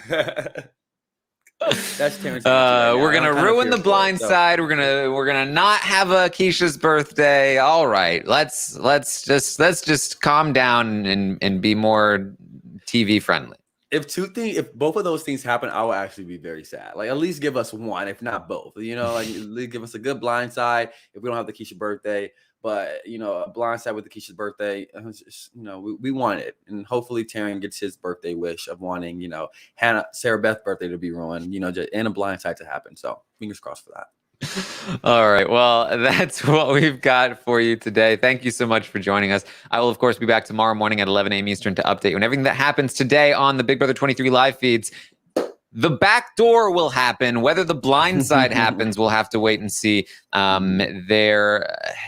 That's Terrence. We're gonna ruin the blind side. We're gonna not have a Keisha's birthday. All right, let's just calm down and be more TV friendly. If both of those things happen, I will actually be very sad. Like, at least give us one, if not both. You know, like, at least give us a good blind side if we don't have the Keisha birthday. But, you know, a blind side with the Keisha's birthday, just, you know, we want it. And hopefully Taran gets his birthday wish of wanting, you know, Sarah Beth's birthday to be ruined, you know, and a blind side to happen. So fingers crossed for that. All right. Well, that's what we've got for you today. Thank you so much for joining us. I will, of course, be back tomorrow morning at 11 a.m. Eastern to update you on everything that happens today on the Big Brother 23 live feeds. The back door will happen. Whether the blind side happens, we'll have to wait and see.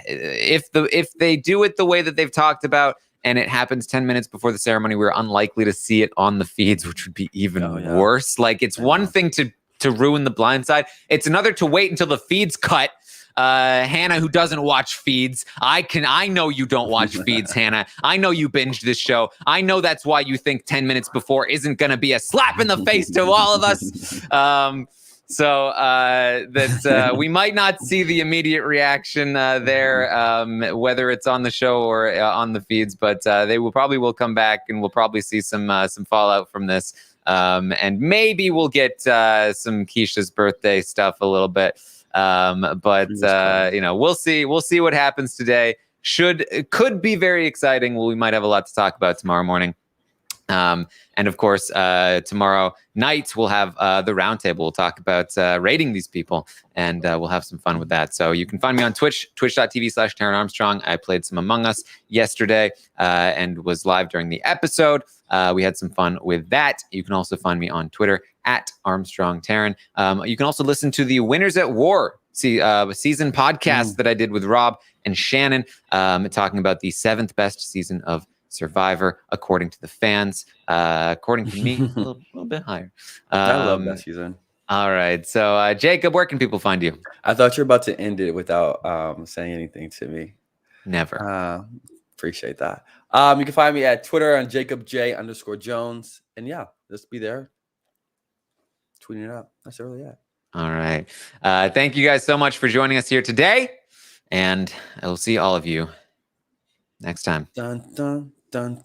If they do it the way that they've talked about, and it happens 10 minutes before the ceremony, we're unlikely to see it on the feeds, which would be even worse. Like, it's one thing to ruin the blind side. It's another to wait until the feeds cut. Hannah, who doesn't watch feeds, I know you don't watch feeds, Hannah. I know you binged this show. I know that's why you think 10 minutes before isn't going to be a slap in the face to all of us. So we might not see the immediate reaction there, whether it's on the show or on the feeds, but they will come back, and we'll probably see some fallout from this. And maybe we'll get some Keisha's birthday stuff a little bit. You know, we'll see what happens today. Could be very exciting. We might have a lot to talk about tomorrow morning. And of course, tomorrow night we'll have the roundtable. We'll talk about rating these people, and we'll have some fun with that. So you can find me on Twitch, twitch.tv/Taran Armstrong. I played some Among Us yesterday and was live during the episode. We had some fun with that. You can also find me on Twitter @Armstrong Taran. You can also listen to the Winners at War season podcast that I did with Rob and Shannon, talking about the 7th best season of Survivor, according to the fans. According to me, a little bit higher. I love that season. All right. So, Jacob, where can people find you? I thought you were about to end it without saying anything to me. Never. Appreciate that. You can find me at Twitter on JacobJ_Jones. And yeah, just be there. Tweeting it out. That's really it. All right. Thank you guys so much for joining us here today. And I will see all of you next time. Dun, dun, dun, dun.